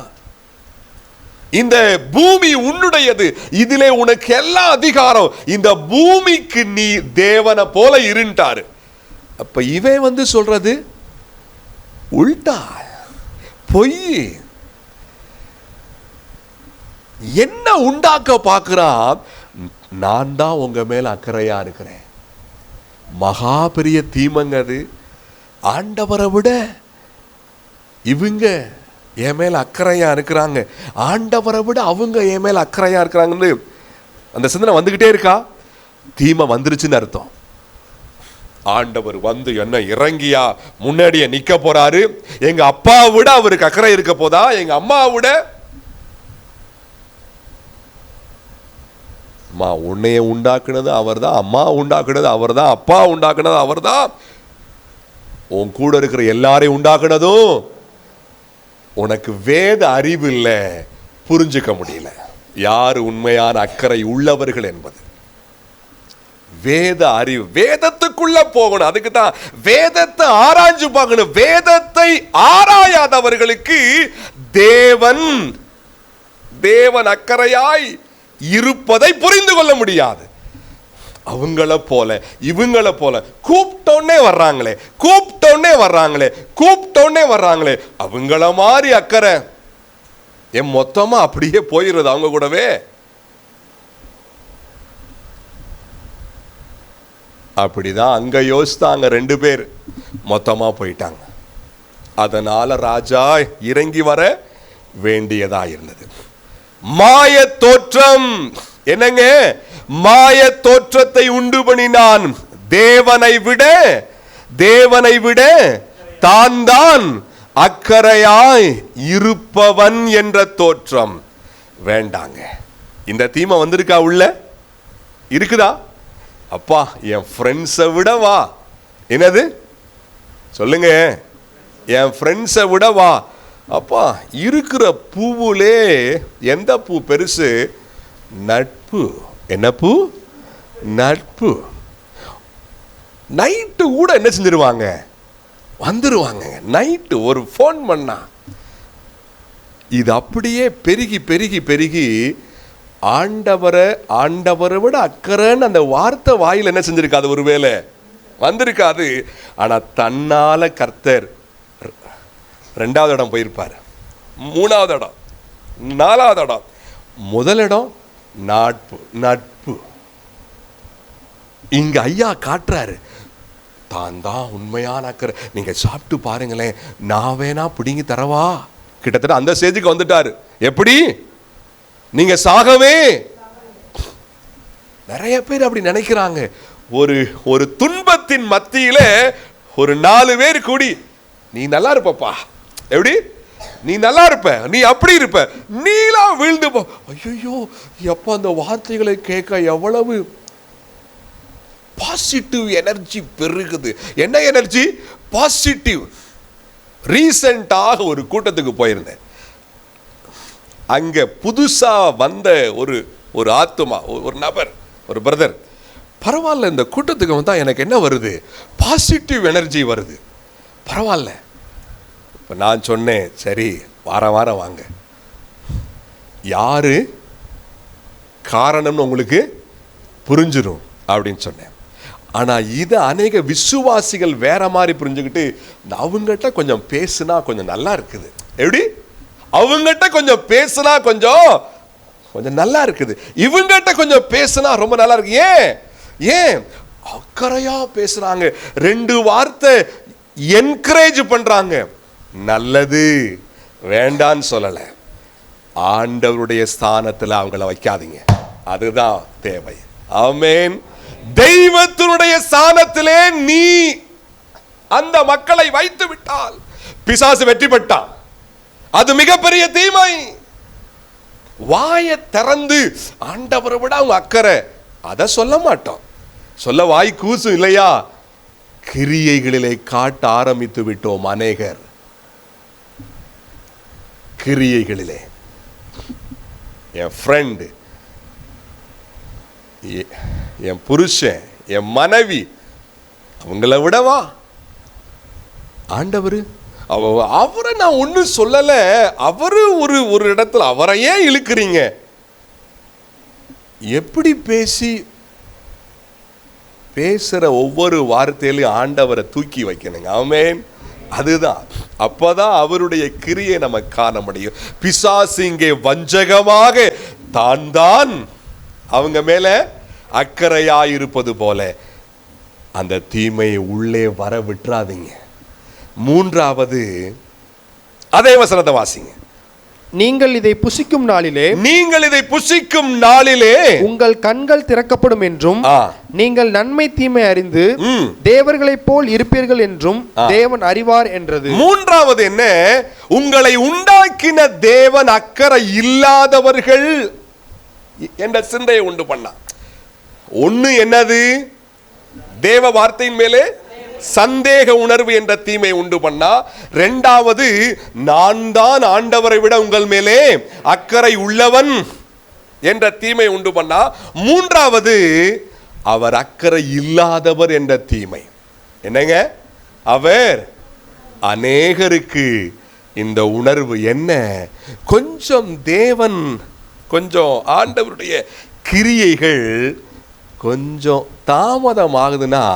இந்த பூமி உன்னுடையது, இதிலே உனக்கு எல்லா அதிகாரம், இந்த பூமிக்கு நீ தேவனை போல இருண்டாரு. அப்ப இவன் சொல்றது உல்டா, பொய். என்ன உண்டாக்க பார்க்கிறான்? நான் தான் உங்க மேல அக்கறையா இருக்கிறேன். மகா பெரிய தீமங்க அது. ஆண்டவரை விட இவங்க என் மேல அக்கறையா இருக்கிறாங்க, ஆண்டவரை விட அவங்க என் மேல அக்கறையா இருக்கிறாங்கன்னு அந்த சிந்தனை வந்துகிட்டே இருக்கா. தீமை வந்துருச்சுன்னு அர்த்தம். ஆண்டவர் என்ன இறங்கியா முன்னாடியே நிக்க போறாரு. எங்க அப்பா விட அவருக்கு அக்கறை இருக்க போதா? எங்க அம்மா விட? அம்மா உன்னைய உண்டாக்குனது அவர் தான், அம்மா உண்டாக்குனது அவர் தான், அப்பா உண்டாக்குனது அவர் தான், உன் கூட இருக்கிற எல்லாரையும் உண்டாக்குனதும். உனக்கு வேத அறிவு இல்லை, புரிஞ்சுக்க முடியல யாரு உண்மையான அக்கறை உள்ளவர்கள் என்பது. வேத அறிவு, வேதத்துக்குள்ள போகணும். அதுக்கு தான் வேதத்தை ஆராய்ஞ்சு பார்க்கணும். வேதத்தை ஆராயாதவர்களுக்கு தேவன் அக்கறையாய் இருப்பதை புரிந்து கொள்ள முடியாது. அவங்கள போல இவங்கள போல கூப்பிட்டோன்னே வர்றாங்களே, அவங்கள மாதிரி அக்கறை என் மொத்தமா அப்படியே போயிடுறது அவங்க கூடவே. அப்படிதான் அங்க யோசித்தாங்க. 2 பேர் மொத்தமா போயிட்டாங்க. அதனால ராஜா இறங்கி வர வேண்டியதா இருந்தது. மாய தோற்றம், என்னங்க? மாய தோற்றத்தை உண்டு பண்ணினான். தேவனை விட தான் அக்கறையாய் இருப்பவன் என்ற தோற்றம் வேண்டாங்க. இந்த தீமை வந்திருக்கா? உள்ள இருக்குதா? அப்பா என் ஃப்ரெண்ட்ஸை விட வா. என்னது சொல்லுங்க? என் ஃப்ரெண்ட்ஸை விட வா. அப்பா இருக்கிற பூவுலே எந்த பூ பெருசு? நட்பு. என்ன பூ? நட்பு. நைட்டு கூட என்ன செஞ்சிருவாங்க? வந்துருவாங்க. நைட்டு ஒரு ஃபோன் பண்ணா இது அப்படியே பெருகி பெருகி பெருகி ஆண்டவரை விட அக்கறைன்னு அந்த வார்த்தை வாயில் என்ன செஞ்சிருக்காது? ஒருவேளை வந்திருக்காது. ஆனா தன்னால கர்த்தர் 2வது இடம் போயிருப்பார், 3வது இடம், 4வது இடம். முதலிடம் நட்பு. இங்க ஐயா காட்டுறாரு, தான் உண்மையான அக்கறை. நீங்க சாப்பிட்டு பாருங்களேன், நான் வேணா பிடிங்கி தரவா? கிட்டத்தட்ட அந்த ஸ்டேஜுக்கு வந்துட்டாரு. எப்படி? நீங்க சாகவே. நிறைய பேர் அப்படி நினைக்கிறாங்க. ஒரு துன்பத்தின் மத்தியில ஒரு 4 பேர் கூடி, நீ நல்லா இருப்பப்பா. எப்படி? நீ நல்லா இருப்ப, நீ அப்படி இருப்ப, நீலாம் வீழ்ந்து போ. ஐயோ எப்ப அந்த வார்த்தைகளை கேட்க எவ்வளவு பாசிட்டிவ் எனர்ஜி பெருகுது. என்ன எனர்ஜி? பாசிட்டிவ். ரீசெண்டாக ஒரு கூட்டத்துக்கு போயிருந்தேன். அங்க புதுசா வந்த ஒரு ஆத்மா, ஒரு நபர், ஒரு பிரதர், பரவாயில்ல இந்த கூட்டத்துக்கு வந்தா எனக்கு என்ன வருது? பாசிட்டிவ் எனர்ஜி வருது. பரவாயில்ல. இப்போ நான் சொன்னேன், சரி வாரம் வாங்க. யாரு காரணம்னு உங்களுக்கு புரிஞ்சிடும் அப்படின்னு சொன்னேன். ஆனா இதை அநேக விசுவாசிகள் வேற மாதிரி புரிஞ்சுக்கிட்டு, அவங்ககிட்ட கொஞ்சம் பேசுனா கொஞ்சம் நல்லா இருக்குது. எப்படி? அவங்ககிட்ட கொஞ்சம் பேசுனா கொஞ்சம் நல்லா இருக்குது, இவங்ககிட்ட கொஞ்சம் பேசுனா ரொம்ப நல்லா இருக்கு. ஏன் அக்கறையா பேசுறாங்க. 2 வார்த்தை என்கரேஜ் பண்றாங்க. நல்லது, வேண்டான்னு சொல்லல. ஆண்டவருடைய ஸ்தானத்தில் அவங்கள வைக்காதீங்க. அதுதான் தேவை. ஆமென். தெய்வத்தினுடைய ஸ்தானத்திலே நீ அந்த மக்களை வைத்து விட்டால் பிசாசு வெற்றி பெற்றான். அது மிகப்பெரிய தீமை. வாயை திறந்து ஆண்டவரை விட அவங்க அக்கறை, அதை சொல்ல மாட்டோம். சொல்ல வாய் கூசும் இல்லையா? கிரியைகளிலே காட்ட ஆரம்பித்து விட்டோம் அநேகர். கிரியைகளிலே என் ஃப்ரெண்டு, என் புருஷன், என் மனைவி, அவங்கள விடவா ஆண்டவர்? அவரை நான் ஒன்றும் சொல்லலை, அவரு ஒரு இடத்துல அவரை ஏன் இழுக்கிறீங்க? எப்படி பேசுற ஒவ்வொரு வார்த்தையிலும் ஆண்டவரை தூக்கி வைக்கணுங்க. ஆமென். அதுதான், அப்பதான் அவருடைய கிரியை நம்ம காண முடியும். பிசாசு இங்கே வஞ்சகமாக தான் அவங்க மேல அக்கறையாயிருப்பது போல அந்த தீமையை உள்ளே வர விட்டுறாதீங்க. மூன்றாவது அதே வசனத்தை வாசிங்க. நீங்கள் இதை புசிக்கும் நாளிலே உங்கள் கண்கள் திறக்கப்படும் என்றும் நீங்கள் நன்மை தீமை அறிந்து தேவர்களைப் போல் இருப்பீர்கள் என்றும் தேவன் அறிவார் என்றது. மூன்றாவது என்ன? உங்களை உண்டாக்கின தேவன் அக்கறை இல்லாதவர்கள் என்ற சிந்தையை உண்டு பண்ணா. ஒண்ணு என்னது? தேவ வார்த்தையின் மேலே சந்தேக உணர்வு என்ற தீமை உண்டு பண்ணா. இரண்டாவது, நான் தான் ஆண்டவரை விட உங்கள் மேலே அக்கறை உள்ளவன் என்ற தீமை உண்டு பண்ணா. மூன்றாவது, அவர் அக்கறை இல்லாதவர் என்ற தீமை. என்னங்க? அவர் அநேகருக்கு இந்த உணர்வு என்ன? கொஞ்சம் தேவன், கொஞ்சம் ஆண்டவருடைய கிரியைகள் கொஞ்சம் தாமதமாகுதுன்னா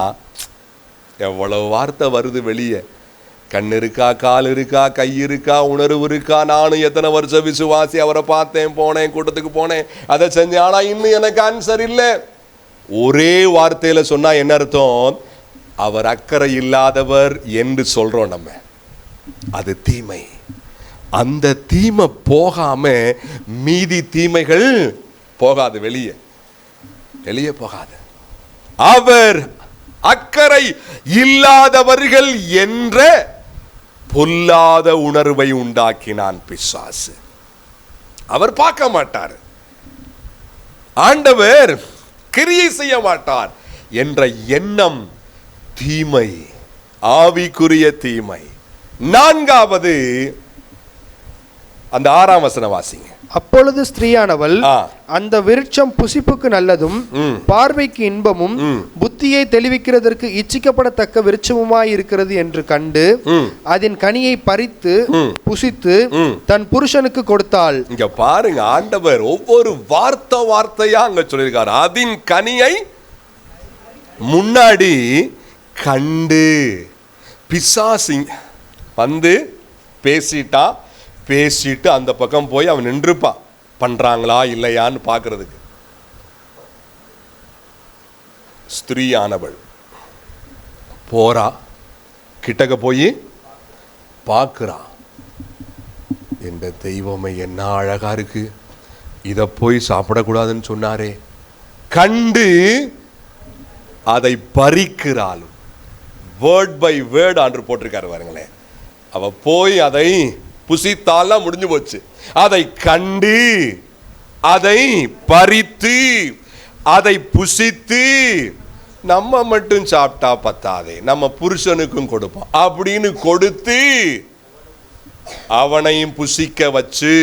எவ்வளவு வார்த்தை வருது வெளியே. கண் இருக்கா, கால் இருக்கா, கை இருக்கா, உணர்வு இருக்கா, நானும் எத்தனை வருஷம் விசுவாசி, அவரை பார்த்தேன், போனேன், கூட்டத்துக்கு போனேன், அதை செஞ்சேன், ஆனா இன்னும் எனக்கு ஆன்சர் இல்லை. ஒரே வார்த்தையில சொன்னா என்ன அர்த்தம்? அவர் அக்கறை இல்லாதவர் என்று சொல்றோம் நம்ம. அது தீமை. அந்த தீமை போகாம மீதி தீமைகள் போகாது, வெளியே போகாது. அவர் அக்கறை இல்லாதவர்கள் என்ற பொல்லாத உணர்வை உண்டாக்கினான் பிசாசு. அவர் பார்க்க மாட்டார், ஆண்டவர் கிரியை செய்ய மாட்டார் என்ற எண்ணம் தீமை, ஆவிக்குரிய தீமை. நான்காவது அந்த 6ஆம் வசனம் வாசிங்க. அப்பொழுது ஸ்திரீயானவள் அந்த விருட்சம் புசிப்புக்கு நல்லதும் பார்வைக்கு இன்பமும் புத்தியை தெளிவிக்கிறதற்கு இச்சிக்கப்படத்தக்க விருட்சமுமாய் இருக்கிறது என்று கண்டு அதன் கனியை பறித்து புசித்து தன் புருஷனுக்கு கொடுத்தாள். இங்க பாருங்க, ஆண்டவர் ஒவ்வொரு வார்த்தையா அங்க சொல்லியிருக்காரு. அதன் கனியை முன்னாடி கண்டு. பிசாசு வந்து பேசிட்டு அந்த பக்கம் போய் அவன் நின்றுப்பான், பண்றாங்களா இல்லையான்னு பார்க்கறதுக்கு. ஸ்திரீயானவள் போறா, கிட்டக்க போய் பார்க்கிறா. என்ற தெய்வமே என்ன அழகா இருக்கு, இதை போய் சாப்பிடக்கூடாதுன்னு சொன்னாரே. கண்டு அதை பறிக்கிறாளும். வேர்ட் பை வேர்ட் ஆண்டு போட்டிருக்காரு பாருங்களேன். அவ போய் அதை புசித்தாலாம் முடிஞ்சு போச்சு. அதை கண்டு அதை பறித்து அதை புசித்து நம்ம மட்டும் சாப்பிட்டா பத்தாதே, நம்ம புருஷனுக்கும் கொடுப்போம் அப்படின்னு கொடுத்து அவனையும் புசிக்க வச்சு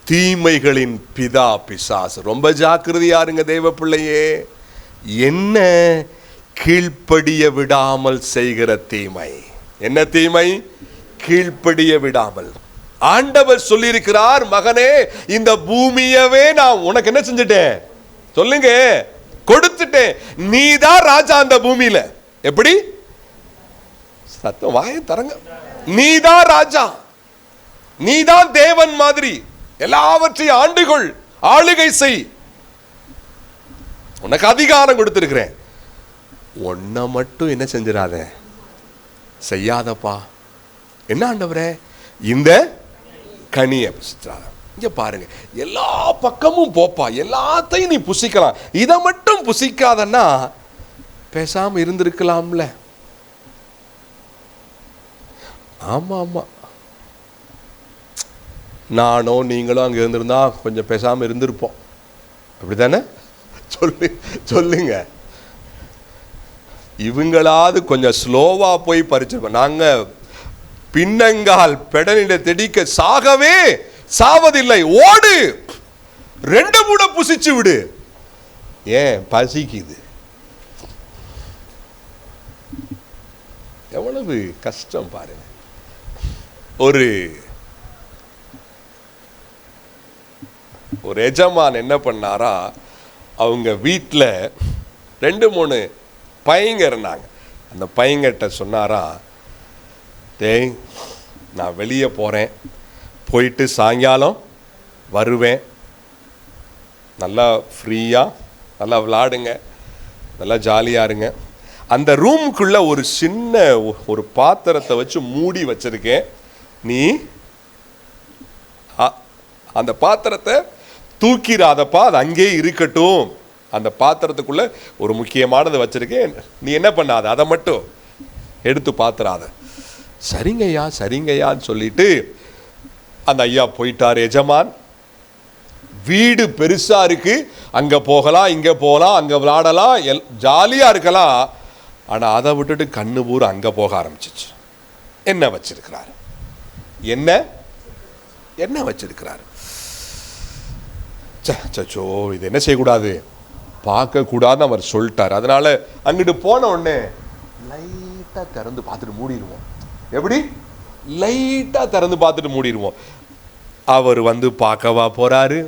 தீமைகளின் பிதா பிசாசு. ரொம்ப ஜாக்கிரதையா இருங்க தேவ பிள்ளையே. என்ன? கீழ்ப்படிய விடாமல் செய்கிற தீமை. என்ன தீமை? கீழ்ப்படிய விடாமல். ஆண்டவர் சொல்லியிருக்கிறார், மகனே இந்த பூமியவே நான் உனக்கு என்ன செஞ்சுட்டேன் சொல்லுங்க, கொடுத்துட்டேன். நீதான் ராஜா அந்த பூமியில. எப்படி? சத்தம் வாயை தரங்க. நீதான் ராஜா, நீதான் தேவன் மாதிரி எல்லாவற்றையும் ஆண்டுகொள், ஆளுகை செய், உனக்கு அதிகாரம் கொடுத்திருக்கிறேன். உன்னை மட்டும் என்ன செஞ்சிடாத, செய்யாதப்பா. என்ன ஆண்டவரே? இந்த கனியை புசிச்சிடாத. இங்க பாருங்க, எல்லா பக்கமும் போப்பா, எல்லாத்தையும் நீ புசிக்கலாம், இதை மட்டும் புசிக்காதன்னா பேசாம இருந்திருக்கலாம்ல. ஆமா ஆமா, நானோ நீங்களும் அங்கே இருந்திருந்தா கொஞ்சம் பேசாம இருந்திருப்போம். அப்படித்தானே? சொல்லுங்க. இவங்களாவது கொஞ்சம் ஸ்லோவா போய் பறிச்சிருப்போம். நாங்க பின்னங்கால் பெடனிட தெடிக்க சாகவே சாவதில்லை, ஓடு, 2 மூட புசிச்சு விடு. ஏன்? பசிக்குது. எவ்வளவு கஷ்டம் பாருங்க. ஒரு எஜமான் என்ன பண்ணாரா, அவங்க வீட்டில் 2-3 பையங்க இருந்தாங்க. அந்த பையங்கிட்ட சொன்னாரா, டேய் நான் வெளியே போகிறேன், போயிட்டு சாயங்காலம் வருவேன், நல்லா ஃப்ரீயாக நல்லா விளாடுங்க, நல்லா ஜாலியாக இருங்க. அந்த ரூமுக்குள்ளே ஒரு சின்ன ஒரு பாத்திரத்தை வச்சு மூடி வச்சிருக்கேன், நீ அந்த பாத்திரத்தை தூக்கிடாதப்பா, அது அங்கே இருக்கட்டும். அந்த பாத்திரத்துக்குள்ள ஒரு முக்கியமானதை வச்சிருக்கேன், நீ என்ன பண்ணாத, அதை மட்டும் எடுத்து பாத்துறாத. சரிங்கய்யா சரிங்கய்யான்னு சொல்லிட்டு அந்த ஐயா போயிட்டார். எஜமான், வீடு பெருசா இருக்கு, அங்க போகலாம், இங்க போகலாம், அங்க விளையாடலாம், ஜாலியா இருக்கலாம். ஆனா அதை விட்டுட்டு கண்ணு பூரா அங்க போக ஆரம்பிச்சிச்சு. என்ன வச்சிருக்கிறாரு? என்ன வச்சிருக்கிறாரு? சச்சோ, இது என்ன செய்யக்கூடாது, பார்க்க கூடாதுன்னு அவர் சொல்லிட்டார். அதனால அங்கிட்டு போன உடனே லைட்டா திறந்து பார்த்துட்டு மூடிடுவோம். எப்படி? லைட்டா திறந்து பார்த்துட்டு மூடிடுவோம். அவர் வந்து பார்க்கவா போறாரு?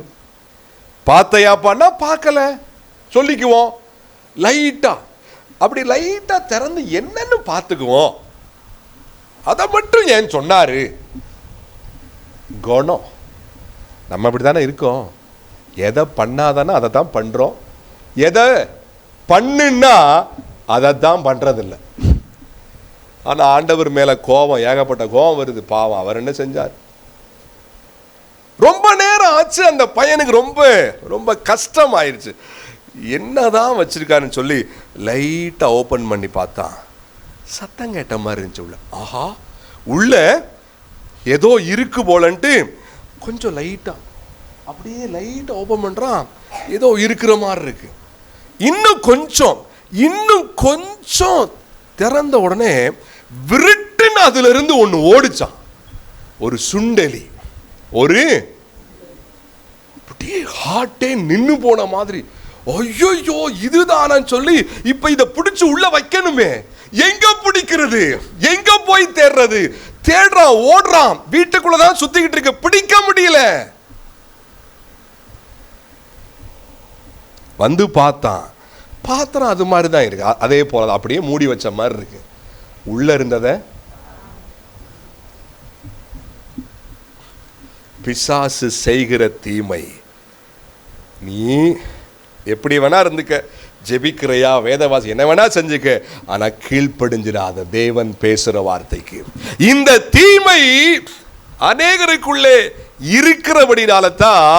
பார்த்தையாப்பான்னா பார்க்கல சொல்லிக்குவோம். லைட்டா அப்படி லைட்டா திறந்து என்னன்னு பார்த்துக்குவோம். அதை மட்டும் ஏன் சொன்னாரு? குணம். நம்ம அப்படித்தானே இருக்கோம். எதை பண்ணாதானே அதை தான் பண்றோம், எதை பண்ணுன்னா அதை தான் பண்றதில்லை. ஆனா ஆண்டவர் மேல கோபம், ஏகப்பட்ட கோபம் வருது. பாவம், அவர் என்ன செஞ்சார்? ரொம்ப நேரம் ஆச்சு, அந்த பையனுக்கு ரொம்ப ரொம்ப கஷ்டம் ஆயிடுச்சு. என்னதான் வச்சிருக்காருன்னு சொல்லி லைட்டா ஓபன் பண்ணி பார்த்தா சத்தம் கேட்ட மாதிரி இருந்துச்சு உள்ள. ஆஹா, உள்ள ஏதோ இருக்கு போலன்ட்டு கொஞ்சம் லைட்டா அப்படியே லைட்டா ஓபன் பண்றான், ஏதோ இருக்கிற மாதிரி இருக்கு. இன்னும் கொஞ்சம் திறந்த உடனே விருட்டுன்னு அதுல இருந்து ஒண்ணு ஓடிச்சான். ஒரு சுண்டெலி. ஒரு ஹார்ட்டே நின்னு போன மாதிரி. ஐயோ, இதுதானான்னு சொல்லி இப்ப இத பிடிச்சு உள்ள வைக்கணுமே, எங்க பிடிக்கிறது, எங்க போய் தேடுறது? தேடுறான், ஓடுறான், வீட்டுக்குள்ளதான் சுத்திக்கிட்டு இருக்க, பிடிக்க முடியல. வந்து பார்த்தான், பாத்திரம் அது மாதிரி தான் இருக்கு, அதே போல அப்படியே மூடி வச்ச மாதிரி இருக்கு. உள்ள இருந்தத பிசாசு செய்கிற தீமை. நீ எப்படி வேணா இருந்துக்க, ஜெபிக்கிறையா, வேதவாசி, என்ன வேணா செஞ்சுக்க, ஆனா கீழ்ப்படிஞ்சிடாத தேவன் பேசுற வார்த்தைக்கு. இந்த தீமை அநேகருக்குள்ளே இருக்கிறபடினால தான்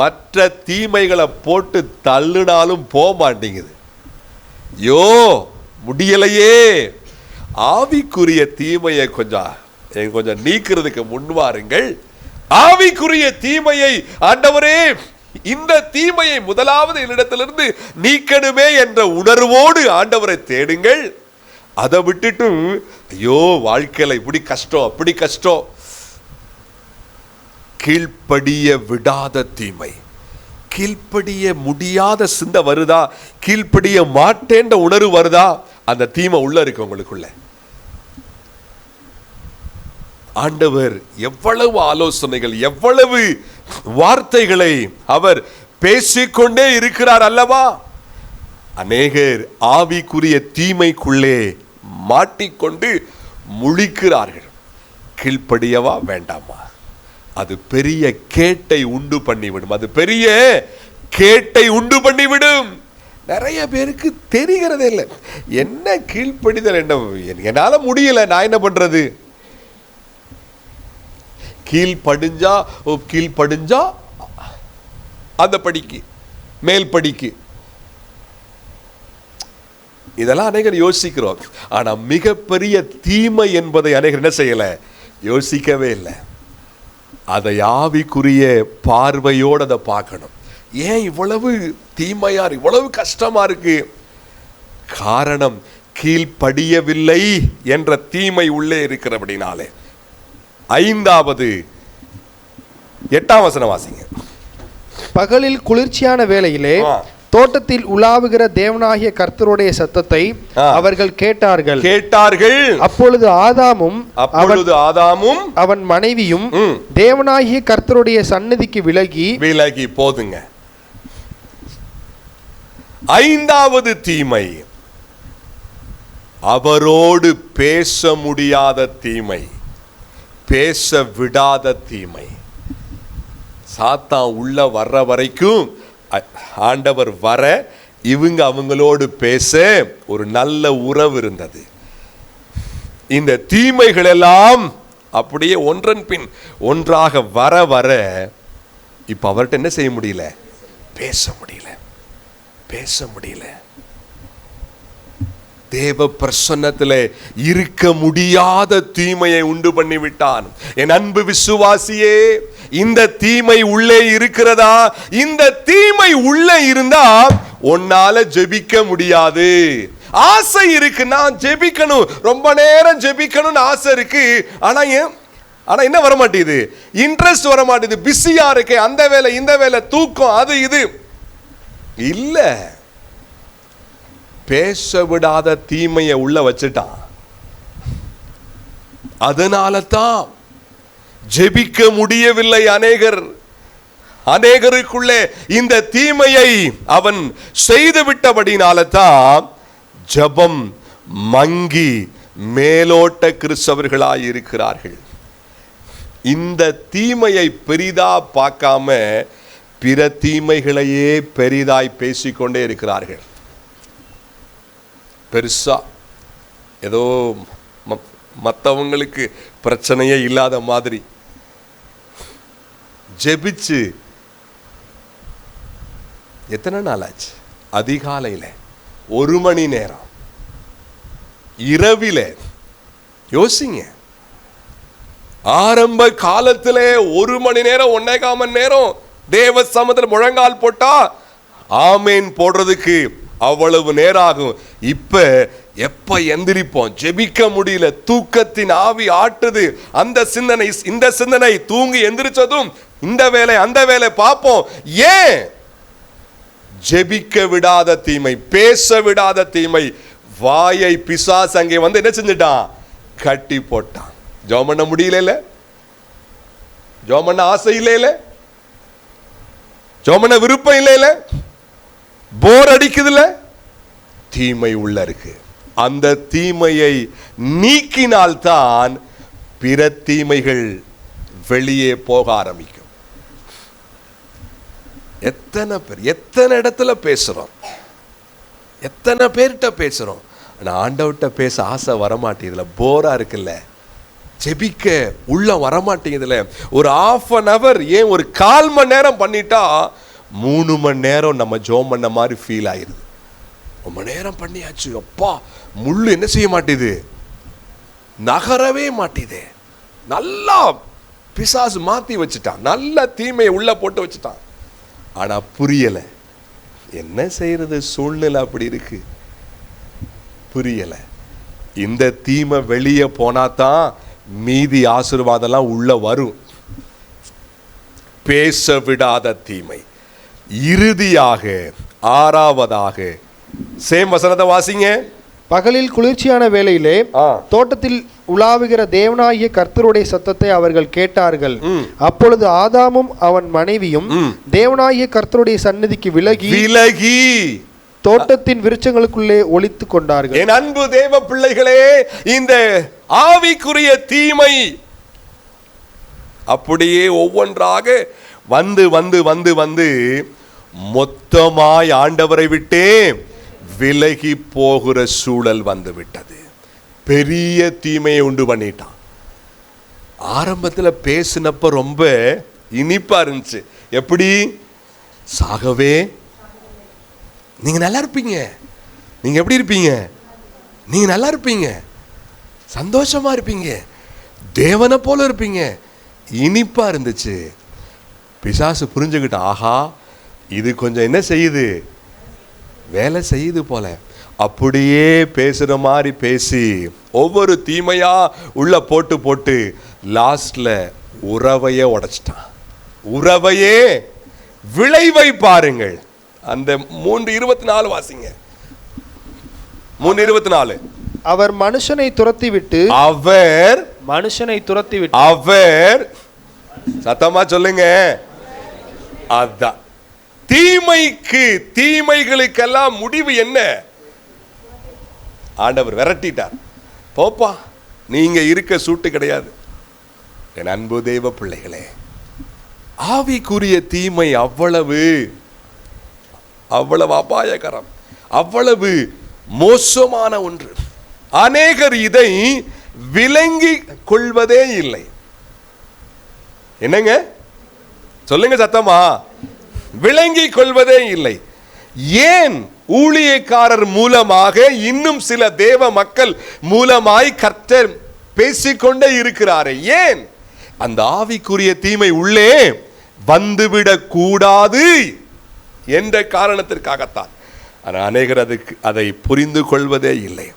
மற்ற தீமைகளை போட்டு தள்ளுனாலும் போக மாட்டேங்குது. யோ முடியலையே. ஆவிக்குரிய தீமையை கொஞ்சம் நீக்கிறதுக்கு முன்வாருங்கள். ஆவிக்குரிய தீமையை, ஆண்டவரே இந்த தீமையை முதலாவது என்னிடத்திலிருந்து நீக்கணுமே என்ற உணர்வோடு ஆண்டவரை தேடுங்கள். அதை விட்டுட்டு ஐயோ வாழ்க்கையில இப்படி கஷ்டம் அப்படி கஷ்டம், கீழ்ப்படிய விடாத தீமை, கீழ்ப்படிய முடியாத சிந்தை வருதா, கீழ்ப்படிய மாட்டேன்ற உணர்வு வருதா, அந்த தீமை உள்ள இருக்கு உங்களுக்குள்ள. ஆண்டவர் எவ்வளவு ஆலோசனைகள், எவ்வளவு வார்த்தைகளை அவர் பேசிக்கொண்டே இருக்கிறார் அல்லவா? அநேகர் ஆவிக்குரிய தீமைக்குள்ளே மாட்டிக்கொண்டு முழிக்கிறார்கள். கீழ்ப்படியவா வேண்டாமா? அது பெரிய கேட்டை உண்டு பண்ணிவிடும், அது பெரிய கேட்டை உண்டு பண்ணிவிடும். நிறைய பேருக்கு தெரிகிறதே இல்லை. என்ன கீழ்ப்படிதல், என்ன என்னால முடியல, நான் என்ன பண்றது? கீழ்ப்படிஞ்சா அந்த படிக்கு மேல் படிக்கு. இதெல்லாம் அநேகர் யோசிக்கிறோம். ஆனா மிகப்பெரிய தீமை என்பதை அநேகர் என்ன செய்யல, யோசிக்கவே இல்லை. அதை ஆவிக்குரிய பார்வையோடு அதை பார்க்கணும். ஏன் இவ்வளவு தீமையா இவ்வளவு கஷ்டமா இருக்கு? காரணம் கீழ்ப்படியவில்லை என்ற தீமை உள்ளே இருக்கிறபடினாலே. 5வது 8ஆம் வசனம் வாசிங்க. பகலில் குளிர்ச்சியான வேளையிலே தோட்டத்தில் உலாவுகிற தேவனாகிய கர்த்தருடைய சத்தத்தை அவர்கள் கேட்டார்கள். அப்பொழுது ஆதாமும் அவன் மனைவியும் தேவனாகிய கர்த்தருடைய சந்நிதிக்கு விலகி போதுங்க. 5வது தீமை அவரோடு பேச முடியாத தீமை, பேச விடாத தீமை. சாத்தான் உள்ள வர்ற வரைக்கும் ஆண்டவர் வர இவங்க அவங்களோடு பேச ஒரு நல்ல உறவு இருந்தது. இந்த தீமைகள் எல்லாம் அப்படியே ஒன்றன் பின் ஒன்றாக வர வர இப்ப அவர்கிட்ட என்ன செய்ய முடியல, பேச முடியல. தேவ பிரசன்னத்தில் இருக்க முடியாத தீமையை உண்டு பண்ணி விட்டான். என் அன்பு விசுவாசியே, இந்த தீமை உள்ளே இருக்கிறதா? இந்த தீமை உள்ளே இருந்தா உன்னால ஜெபிக்க முடியாது. ஆசை இருக்கு, நான் ஜெபிக்கணும், ரொம்ப நேரம் ஜெபிக்கணும்னு ஆசை இருக்கு. ஆனா என்ன வர மாட்டேங்குது, இன்ட்ரெஸ்ட் வர மாட்டேங்குது. பிஸியா இருக்கு, அந்த வேலை இந்த வேலை, தூக்கம், அது இது இல்ல. பேச விடாத தீமையை உள்ள வச்சுட்டான். அதனால தான் ஜெபிக்க முடியவில்லை. அநேகருக்குள்ளே இந்த தீமையை அவன் செய்து விட்டபடினால தான் ஜெபம் மங்கி மேலோட்ட கிறிஸ்தவர்களாய் இருக்கிறார்கள். இந்த தீமையை பெரிதா பார்க்காம பிற தீமைகளையே பெரிதாய் பேசிக்கொண்டே இருக்கிறார்கள். பெருசா ஏதோ மற்றவங்களுக்கு பிரச்சனையே இல்லாத மாதிரி ஜெபிச்சு எத்தனை நாள் ஆச்சு? அதிகாலையில் 1 மணி நேரம், இரவில யோசிங்க, ஆரம்ப காலத்திலே 1 மணி நேரம் 1.25 மணி நேரம் தேவ சமூகத்தில் முழங்கால் போட்டா ஆமேன் போடுறதுக்கு அவ்வளவு நேரம் ஆகும். இப்ப எப்ப எந்திரிப்போம், ஜெபிக்க முடியல, தூக்கத்தின் ஆவி ஆட்டுது, அந்த சிந்தனை இந்த சிந்தனை, தூங்கி எந்திரிச்சதும் இந்த வேலை அந்த வேலை பார்ப்போம். ஏன்? ஜெபிக்க விடாத தீமை, பேச விடாத தீமை. வாயை பிசாசு அங்கே வந்து என்ன செஞ்சிட்டான், கட்டி போட்டான். ஜெபம் பண்ண முடியல, ஜெபம் பண்ண ஆசை இல்ல, ஜெபம் பண்ண விருப்பம் இல்ல, போர் அடிக்குதுல, தீமை உள்ள இருக்கு. அந்த தீமையை நீக்கினால்தான் பிற தீமைகள் வெளியே போக ஆரம்பிக்கும். எத்தனை பேர் எத்தனை இடத்துல பேசுறோம், எத்தனை பேர்கிட்ட பேசுறோம், ஆனா ஆண்டவர்கிட்ட பேச ஆசை வரமாட்டேங்குதுல, போரா இருக்குல்ல, ஜெபிக்க உள்ள வரமாட்டேங்குதுல. ஒரு 1/2 hour, ஏன் ஒரு 1/4 மணி நேரம் பண்ணிட்டா 3 மணி நேரம் நம்ம ஜெபம் பண்ண மாதிரி ஃபீல் ஆயிருது. ரொம்ப நேரம் பண்ணியாச்சு, அப்பா முள்ளு என்ன செய்ய மாட்டேது, நகரவே மாட்டேது. நல்லா பிசாசு மாத்தி வச்சுட்டான், நல்ல தீமையை உள்ள போட்டு வச்சுட்டான். ஆனா புரியல, என்ன செய்யறது, சூழ்நிலை அப்படி இருக்கு, புரியல. இந்த தீமை வெளியே போனாதான் மீதி ஆசீர்வாதம்லாம் உள்ள வரும். பேச விடாத தீமை. இறுதியாக 6வதாக சேம் வசனத்தை வாசிங்க. பகலில் குளிர்ச்சியான வேளையிலே தோட்டத்தில் உலாவுகிற தேவனாகிய கர்த்தருடைய சத்தத்தை அவர்கள் கேட்டார்கள். அப்பொழுது ஆதாமும் அவன் மனைவியும் தேவனாகிய கர்த்தருடைய சந்நிதிக்கு விலகி தோட்டத்தின் விருட்சங்களுக்குள்ளே ஒளித்து கொண்டார்கள். என் அன்பு தேவ பிள்ளைகளே, இந்த ஆவிக்குரிய தீமை அப்படியே ஒவ்வொன்றாக வந்து வந்து வந்து வந்து மொத்தமாய் ஆண்டவரை விட்டே விலகி போகிற சூழல் வந்து விட்டது. பெரிய தீமையை உண்டு பண்ணிட்டான். ஆரம்பத்தில் பேசினப்ப ரொம்ப இனிப்பா இருந்துச்சு. எப்படி? சாகவே நீங்க நல்லா இருப்பீங்க. நீங்க எப்படி இருப்பீங்க? நீங்க நல்லா இருப்பீங்க, சந்தோஷமா இருப்பீங்க, தேவனை போல இருப்பீங்க. இனிப்பா இருந்துச்சு. பிசாசு புரிஞ்சுக்கிட்டான், ஆஹா இது கொஞ்சம் என்ன செய்யுது, வேலை செய்யுது போல. அப்படியே பேசுற மாதிரி பேசி ஒவ்வொரு தீமையா உள்ள போட்டு போட்டு லாஸ்ட்ல உறவையே உடைச்சிட்டான். உறவையே, விளைவை பாருங்கள். அந்த 3:24 வாசிங்க. 3:24. அவர் மனுஷனை துரத்திவிட்டு, அவர் மனுஷனை துரத்திவிட்டு, அவர் சத்தமா சொல்லுங்க. அதான் தீமைக்கு, தீமைகளுக்கெல்லாம் முடிவு என்ன? ஆண்டவர் விரட்டிட்டார். போப்பா, நீங்க இருக்க சூட்டு கிடையாது. என் அன்பு தெய்வ பிள்ளைகளே, ஆவிக்குரிய தீமை அவ்வளவு அவ்வளவு அபாயகரம், அவ்வளவு மோசமான ஒன்று. அநேகர் இதை விளங்கி கொள்வதே இல்லை. என்னங்க சொல்லுங்க சத்தமா? விளங்கி கொள்வதே இல்லை. ஏன்? ஊழியக்காரர் மூலமாக, இன்னும் சில தேவ மக்கள் மூலமாய் கர்த்தர் பேசிக்கொண்டே இருக்கிறாரே. ஏன்? அந்த ஆவிக்குரிய தீமை உள்ளே வந்துவிடக் கூடாது என்ற காரணத்திற்காகத்தான். ஆனால் அநேகர் அதை புரிந்து கொள்வதே இல்லை.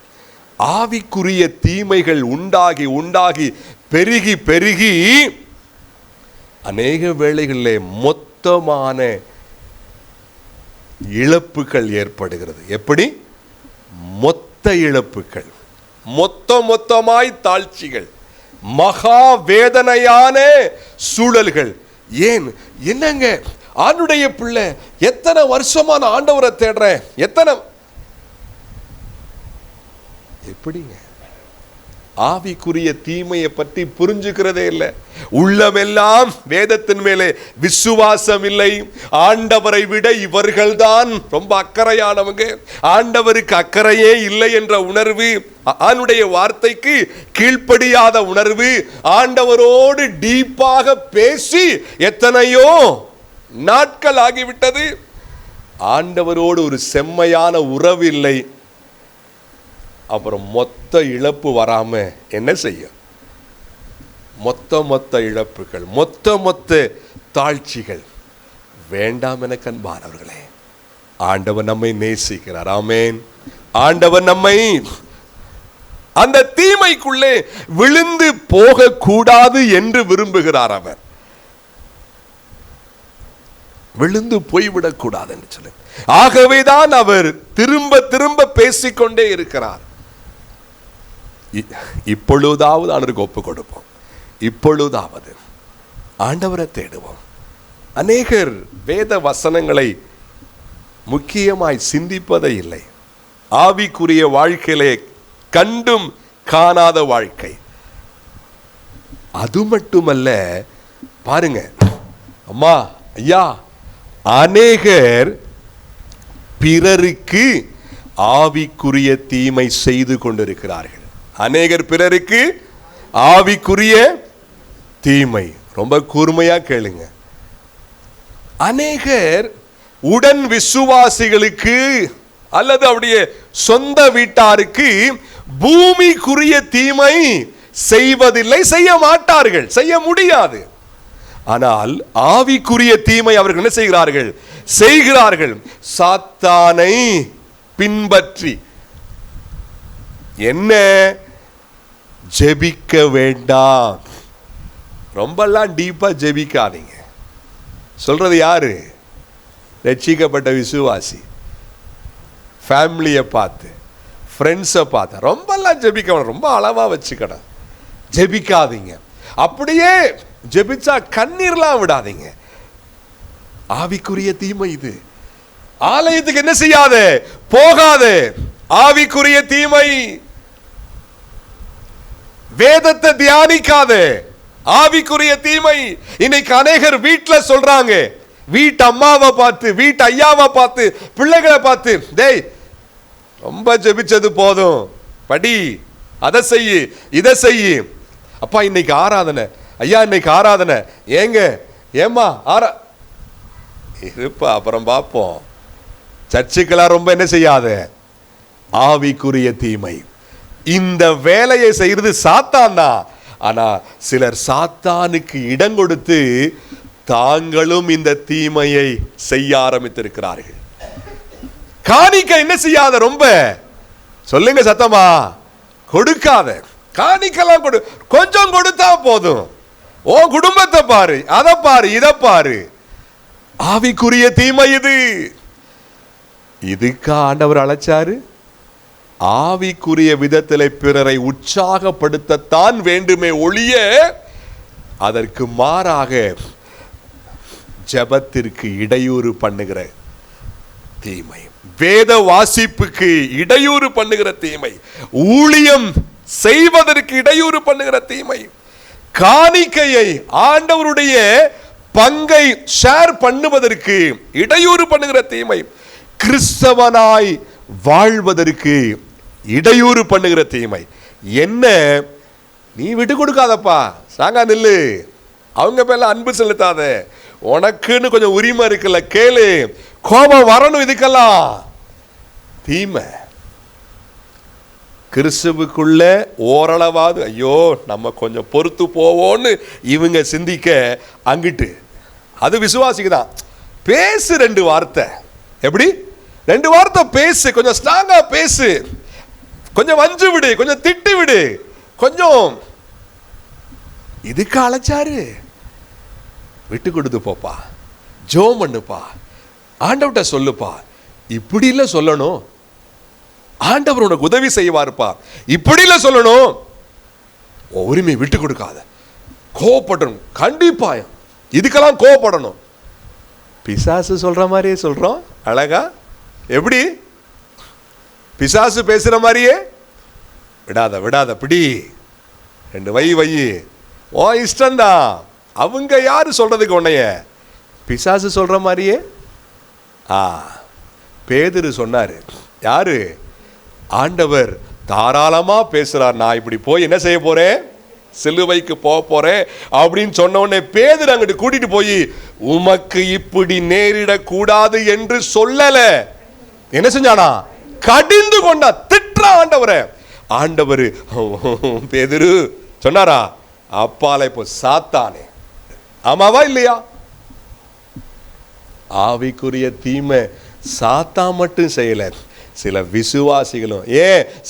ஆவிக்குரிய தீமைகள் உண்டாகி உண்டாகி பெருகி பெருகி அநேக வேளைகளிலே மொத்தமான இழப்புகள் ஏற்படுகிறது. எப்படி? மொத்த இழப்புகள், மொத்தமாய் தாழ்ச்சிகள், மகா வேதனையான சூழல்கள். ஏன்? என்னங்க ஆண்டுடைய பிள்ளை, எத்தனை வருஷமா நான் ஆண்டவரை தேடுறேன், எத்தனை, எப்படிங்க? ஆவிக்குரிய தீமையை பற்றி புரிஞ்சுக்கிறதே இல்லை. உள்ளமெல்லாம் வேதத்தின் மேலே விசுவாசம் இல்லை. ஆண்டவரை விட இவர்கள்தான் ரொம்ப அக்கறையானவங்க, ஆண்டவருக்கு அக்கறையே இல்லை என்ற உணர்வு, ஆண்டுடைய வார்த்தைக்கு கீழ்ப்படியாத உணர்வு, ஆண்டவரோடு டீப்பாக பேசி எத்தனையோ நாட்கள் ஆகிவிட்டது. ஆண்டவரோடு ஒரு செம்மையான உறவு இல்லை. அப்புறம் மொத்த இழப்பு வராம என்ன செய்யும்? மொத்த இழப்புகள், மொத்த தாழ்ச்சிகள். வேண்டாம் என கண்பானவர்களே, ஆண்டவர் நம்மை நேசிக்கிறார். ஆமென். ஆண்டவர் நம்மை அந்த தீமைக்குள்ளே விழுந்து போக கூடாது என்று விரும்புகிறார். அவர் விழுந்து போய்விடக் கூடாது என்று சொல்லி, ஆகவேதான் அவர் திரும்ப திரும்ப பேசிக்கொண்டே இருக்கிறார். இப்பொழுதாவது ஆண்டவருக்கு ஒப்பு கொடுப்போம். இப்பொழுதாவது ஆண்டவரை தேடுவோம். அநேகர் வேத வசனங்களை முக்கியமாய் சிந்திப்பதே இல்லை. ஆவிக்குரிய வாழ்க்கையிலே கண்டும் காணாத வாழ்க்கை. அது மட்டுமல்ல, பாருங்க அம்மா ஐயா, அநேகர் பிறருக்கு ஆவிக்குரிய தீமை செய்து கொண்டிருக்கிறார்கள். அநேகர் பிறருக்கு ஆவிக்குரிய தீமை. ரொம்ப கூர்மையா கேளுங்க. அநேகர் உடன் விசுவாசிகளுக்கு அல்லது அவருடைய சொந்த வீட்டாருக்கு பூமிக்குரிய தீமை செய்வதில்லை, செய்ய மாட்டார்கள், செய்ய முடியாது. ஆனால் ஆவிக்குரிய தீமை அவர்கள் என்ன செய்கிறார்கள்? செய்கிறார்கள். சாத்தானை பின்பற்றி. என்ன? ஜெபிக்க வேண்டாம். ரொம்பலாம் டீப்பா ஜெபிக்காதீங்க. சொல்றது யாரு? ரட்சிக்கப்பட்ட விசுவாசி. ஃபேமிலியை பார்த்து, ஃப்ரெண்ட்ஸை பார்த்து ரொம்பலாம் ஜெபிக்க வேண்டாம். ரொம்ப அளவா வச்சுக்கணும், ஜெபிக்காதீங்க. அப்படியே ஜெபிச்சா கண்ணீர்லாம் விடாதீங்க. ஆவிக்குரிய தீமை இது. ஆலயத்துக்கு என்ன செய்யாத, போகாத. ஆவிக்குரிய தீமை. வேதத்தை தியானிக்காத. ஆவிக்குரிய தீமை. இன்னைக்கு அநேகர் வீட்டுல சொல்றாங்க, வீட்டு அம்மாவை பார்த்து, வீட்டு ஐயாவை பார்த்து, பிள்ளைகளை பார்த்து, டேய் ரொம்ப ஜெபிச்சது போதும், படி, அதை செய்யு, இதை செய்யு. அப்பா இன்னைக்கு ஆராதனை, ஐயா இன்னைக்கு ஆராதனை, ஏங்க ஏமா இருப்பா அப்புறம் பார்ப்போம். சர்ச்சுக்கெல்லாம் ரொம்ப என்ன செய்யாத, ஆவிக்குரிய தீமை. இந்த வேலையை செய்யறது சாத்தான் தான். ஆனா சிலர் சாத்தானுக்கு இடம் கொடுத்து தாங்களும் இந்த தீமையை செய்ய ஆரம்பித்திருக்கிறார்கள். காணிக்க என்ன செய்யாத, ரொம்ப சொல்லுங்க சத்தமா, கொடுக்காத. காணிக்கலாம் கொடு, கொஞ்சம் கொடுத்தா போதும். ஓ குடும்பத்தை பாரு, அதை பாரு, இதை பாரு. ஆவிக்குரிய தீமை இது. இதுக்கு ஆண்டவர் அழைச்சாரு. ஆவிக்குரிய விதத்திலே பிறரை உற்சாகப்படுத்தத்தான் வேண்டுமே ஒழிய அதற்கு மாறாக ஜெபத்திற்கு இடையூறு பண்ணுகிற தீமை, வேத வாசிப்புக்கு இடையூறு பண்ணுகிற தீமை, ஊழியம் செய்வதற்கு இடையூறு பண்ணுகிற தீமை, காணிக்கையை ஆண்டவருடைய பங்கை ஷேர் பண்ணுவதற்கு இடையூறு பண்ணுகிற தீமை, கிறிஸ்தவனாய் வாழ்வதற்கு இடையூறு பண்ணுகிற தீமை. என்ன, நீ விட்டு கொடுக்காதப்பா, சாங்கா நில்லு, அவங்க பேர்ல அன்பு செலுத்தாத, உனக்குன்னு கொஞ்சம் உரிமை இருக்குல்ல கேளு, கோபம் வரணும், இதுக்கெல்லாம் தீமை. கிறிஸ்துவுக்குள்ள ஓரளவாவது ஐயோ நம்ம கொஞ்சம் பொறுத்து போவோன்னு இவங்க சிந்திக்க அங்கிட்டு, அது விசுவாசிக்கு தான். பேசு, 2 வார்த்தை, எப்படி 2 வார்த்தை பேசு, கொஞ்சம் ஸ்ட்ராங்கா பேசு, கொஞ்சம் வஞ்சு விடு, கொஞ்சம் திட்டு விடு, கொஞ்சம். இதுக்கு அழைச்சாரு. விட்டு கொடுத்து போப்பா, ஜெபம் பண்ணுப்பா, ஆண்டவர்கிட்ட சொல்லுப்பா. இப்படி இல்ல சொல்லணும், ஆண்டவர் உனக்கு உதவி செய்வாருப்பா, இப்படி இல்ல சொல்லணும். உரிமை விட்டு கொடுக்காத, கோவப்படணும், கண்டிப்பா இதுக்கெல்லாம் கோவப்படணும். பிசாசு சொல்ற மாதிரியே சொல்றோம் அழகா. எப்படி பிசாசு பேசுற மாதிரியே, விடாத விடாத, பிடி 2 வை, ஓ இஷ்டம்தான். அவங்க யாரு சொல்றதுக்கு உன்னைய, பிசாசு சொல்ற மாதிரியே. பேதுரு சொன்னாரு, யாரு, ஆண்டவர் தாராளமா பேசுறார், நான் இப்படி போய் என்ன செய்ய போறேன், சிலுவைக்கு போக போறேன் அப்படின்னு சொன்ன உடனே பேதுரு அங்கிட்டு கூட்டிட்டு போய், உமக்கு இப்படி நேரிடக்கூடாது என்று சொல்லல, என்ன செஞ்சானா, கடிந்து கொண்டா, திட்டுறா ஆண்டவரை. ஆண்டவர் பேதுரு சொன்னாரா, அப்பால இப்போ சாத்தானே. ஆமாவா இல்லையா? ஆவிக்குரிய தீமை சாத்தா மட்டும் செய்யல, சில விசுவாசிகளும்,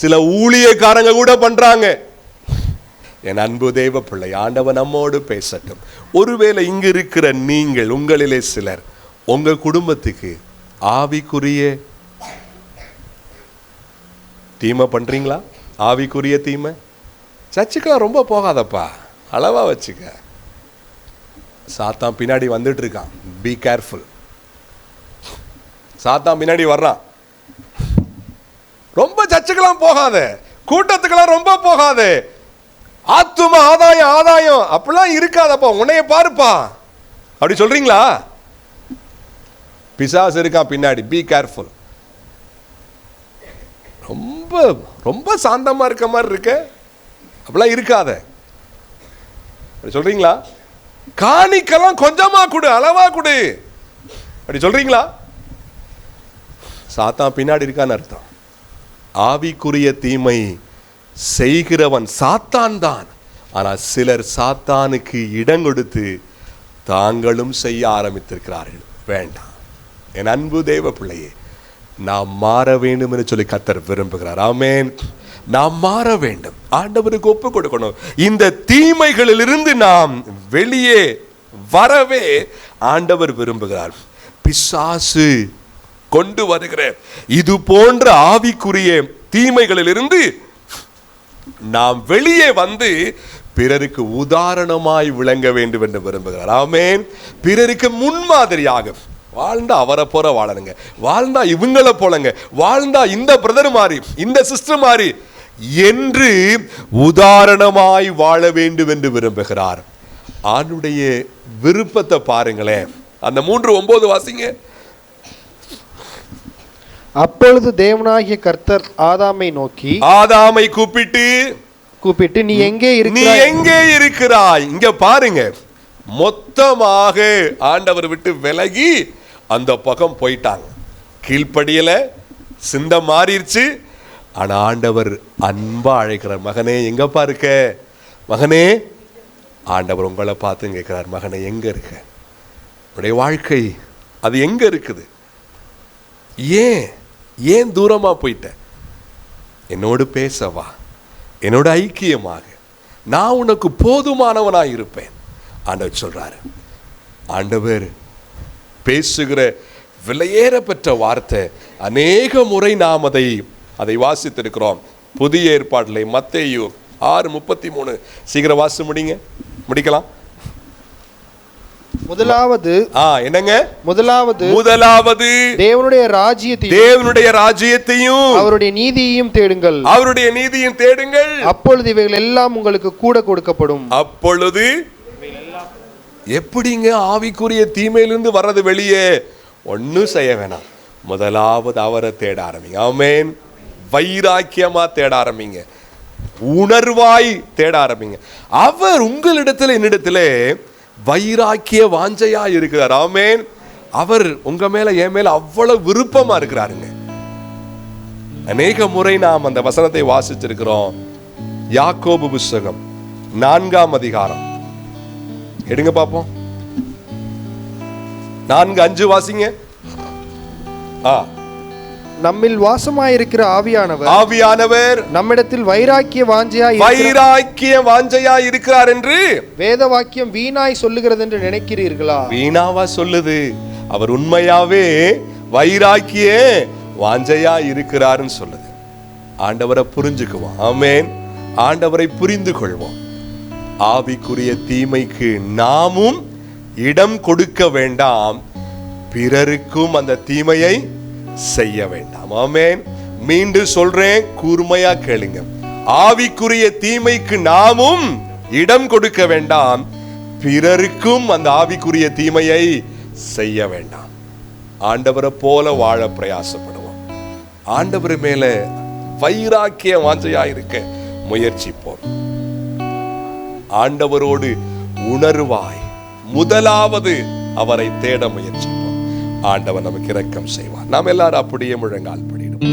சில ஊழியக்காரங்க கூட பண்றாங்க. என் அன்பு தேவ பிள்ளை, ஆண்டவன் நம்மோடு பேசட்டும். ஒருவேளை இங்கு இருக்கிற நீங்கள், உங்களிலே சிலர் உங்க குடும்பத்துக்கு ஆவிக்குரிய தீமை பண்றீங்களா? ஆவிக்குரிய தீமை. சர்ச்சுக்கெல்லாம் ரொம்ப போகாதப்பா, அளவா வச்சுக்க. சாத்தான் பின்னாடி வந்துட்டு இருக்கான், பி கேர்ஃபுல். சாத்தான் பின்னாடி வர்றான். ரொம்ப சர்ச்சுக்கெல்லாம் போகாத, கூட்டத்துக்கெல்லாம் ரொம்ப போகாத. ஆத்தும ஆதாயம் ஆதாயம் அப்படிலாம் இருக்காதப்பா, உன்னைய பாருப்பா. அப்படி சொல்றீங்களா? பிசாசு இருக்கான் பின்னாடி, பி கேர்ஃபுல். ரொம்ப ரொம்ப சாந்தமா இருக்க மாதிரி இருக்க, அப்படிலாம் இருக்காத. அப்படி சொல்றீங்களா? காணிக்கெல்லாம் கொஞ்சமா கொடு, அளவா கொடு, அப்படி சொல்றீங்களா? சாத்தான் பின்னாடி இருக்கான்னு அர்த்தம். ஆவிக்குரிய தீமை செய்கிறவன் சாத்தான் தான். ஆனால் சிலர் சாத்தானுக்கு இடம் கொடுத்து தாங்களும் செய்ய ஆரம்பித்திருக்கிறார்கள். வேண்டாம். என் அன்பு தேவ பிள்ளையே, நாம் மாற வேண்டும் என்று சொல்லி கர்த்தர் விரும்புகிறார். ஆமென். நாம் மாற வேண்டும், ஆண்டவருக்கு ஒப்பு கொடுக்கணும். இந்த தீமைகளிலிருந்து நாம் வெளியே வரவே ஆண்டவர் விரும்புகிறார். பிசாசு கொண்டு வருகிற இது போன்ற ஆவிக்குரிய தீமைகளிலிருந்து நாம் வெளியே வந்து பிறருக்கு உதாரணமாய் விளங்க வேண்டும் என்று விரும்புகிறார். ஆமென். பிறருக்கு முன்மாதிரியாக வாழ்ந்தா அவரை போற வாழணுங்க, வாழ்ந்தா இவங்களை போலங்க, வாழ்ந்தா இந்த பிரதர் மாதிரி, இந்த சிஸ்டர் மாதிரி என்று உதாரணமாய் வாழ வேண்டும் என்று விரும்புகிறார். ஆண்டுடைய விருப்பத்தை பாருங்களேன். அந்த 3:9 வாசிங்க. அப்பொழுது தேவனாகிய கர்த்தர் ஆதாமை நோக்கி, ஆதாமை கூப்பிட்டு, கூப்பிட்டு நீ எங்கே நீ இருக்கிறாய்? எங்கே இருக்கிறாய்? இங்க பாருங்க, மொத்தமாக ஆண்டவர் விட்டு விலகி அந்த பக்கம் போயிட்டாங்க. கீழ்ப்படியல, சிந்தை மாறிடுச்சு. ஆனா ஆண்டவர் அன்பா அழைக்கிறார், மகனே எங்கப்பா இருக்க? மகனே, ஆண்டவர் உங்களை பார்த்து கேட்கிறார், மகனே எங்க இருக்க? உடைய வாழ்க்கை அது எங்க இருக்குது? ஏன் தூரமா போயிட்ட? என்னோடு பேசவா, என்னோட ஐக்கியமாக, நான் உனக்கு போதுமானவனாய் இருப்பேன். ஆண்டவர் சொல்றாரு. ஆண்டவர் பேசுகிற விலையேற பெற்ற வார்த்தை. அநேக முறை நாம் அதை வாசித்திருக்கிறோம். புதிய ஏற்பாட்டிலே மத்தேயு 6:33. சீக்கிரம் வாசி முடிக்கலாம். முதலாவது என்னங்க? முதலாவது தேவனுடைய ராஜ்யத்தையும் அவருடைய நீதியையும் தேடுங்கள், அப்பொழுது இவைகள் எல்லாம் உங்களுக்கு கூட கொடுக்கப்படும். அப்பொழுது எப்படிங்க ஆவிக்குரிய தீமையிலிருந்து வர்றது வெளியே? ஒன்னும் செய்ய வேணாம், முதலாவது அவரை தேட ஆரம்பிங்க. ஆமென். வைராக்கியமா தேட ஆரம்பிங்க, உணர்வாய் தேட ஆரம்பிங்க. அவர் உங்களிடத்துல என்னிடத்துல வைராக்கிய வாஞ்சையா இருக்கிறார். ஆமென். அவர் உங்க மேல என் மேல அவ்வளவு விருப்பமா இருக்கிறாருங்க. அநேக முறை நாம் அந்த வசனத்தை வாசிச்சிருக்கிறோம். யாக்கோபு புத்தகம் 4ஆம் அதிகாரம் எடுங்க பாப்போம். 4:5 வாசிங்க. நம்மில் வாசமாயிருக்கிற ஆவியானவர் நம்மிடத்தில் வைராக்கிய வாஞ்சையா இருக்கிறார் என்று வேத வாக்கியம் வீணாய் சொல்லுகிறது என்று நினைக்கிறீர்களா? வீணாவா சொல்லுது? அவர் உண்மையாவே வைராக்கிய வாஞ்சையா இருக்கிறார்னு சொல்லுது. ஆண்டவரை புரிஞ்சுக்குவோம். ஆமென். ஆண்டவரை புரிந்து கொள்வோம். ஆவிக்குரிய தீமைக்கு நாமும் இடம் கொடுக்க வேண்டாம், பிறருக்கும் அந்த தீமையை செய்ய வேண்டாம். ஆமென். மீண்டும் சொல்றேன், கூர்மையா கேளுங்க. ஆவிக்குரிய தீமைக்கு நாமும் இடம் கொடுக்க வேண்டாம், பிறருக்கும் அந்த ஆவிக்குரிய தீமையை செய்ய வேண்டாம். ஆண்டவரை போல வாழ பிரயாசப்படுவோம். ஆண்டவர் மேல வைராக்கிய வாஞ்சையா இருக்க முயற்சிப்போம். ஆண்டவரோடு உணர்வாய் முதலாவது அவரை தேட முயற்சிப்போம். ஆண்டவர் நமக்கு இரக்கம் செய்வார். நாம் எல்லாரும் அப்படியே முழங்கால் படிடும்.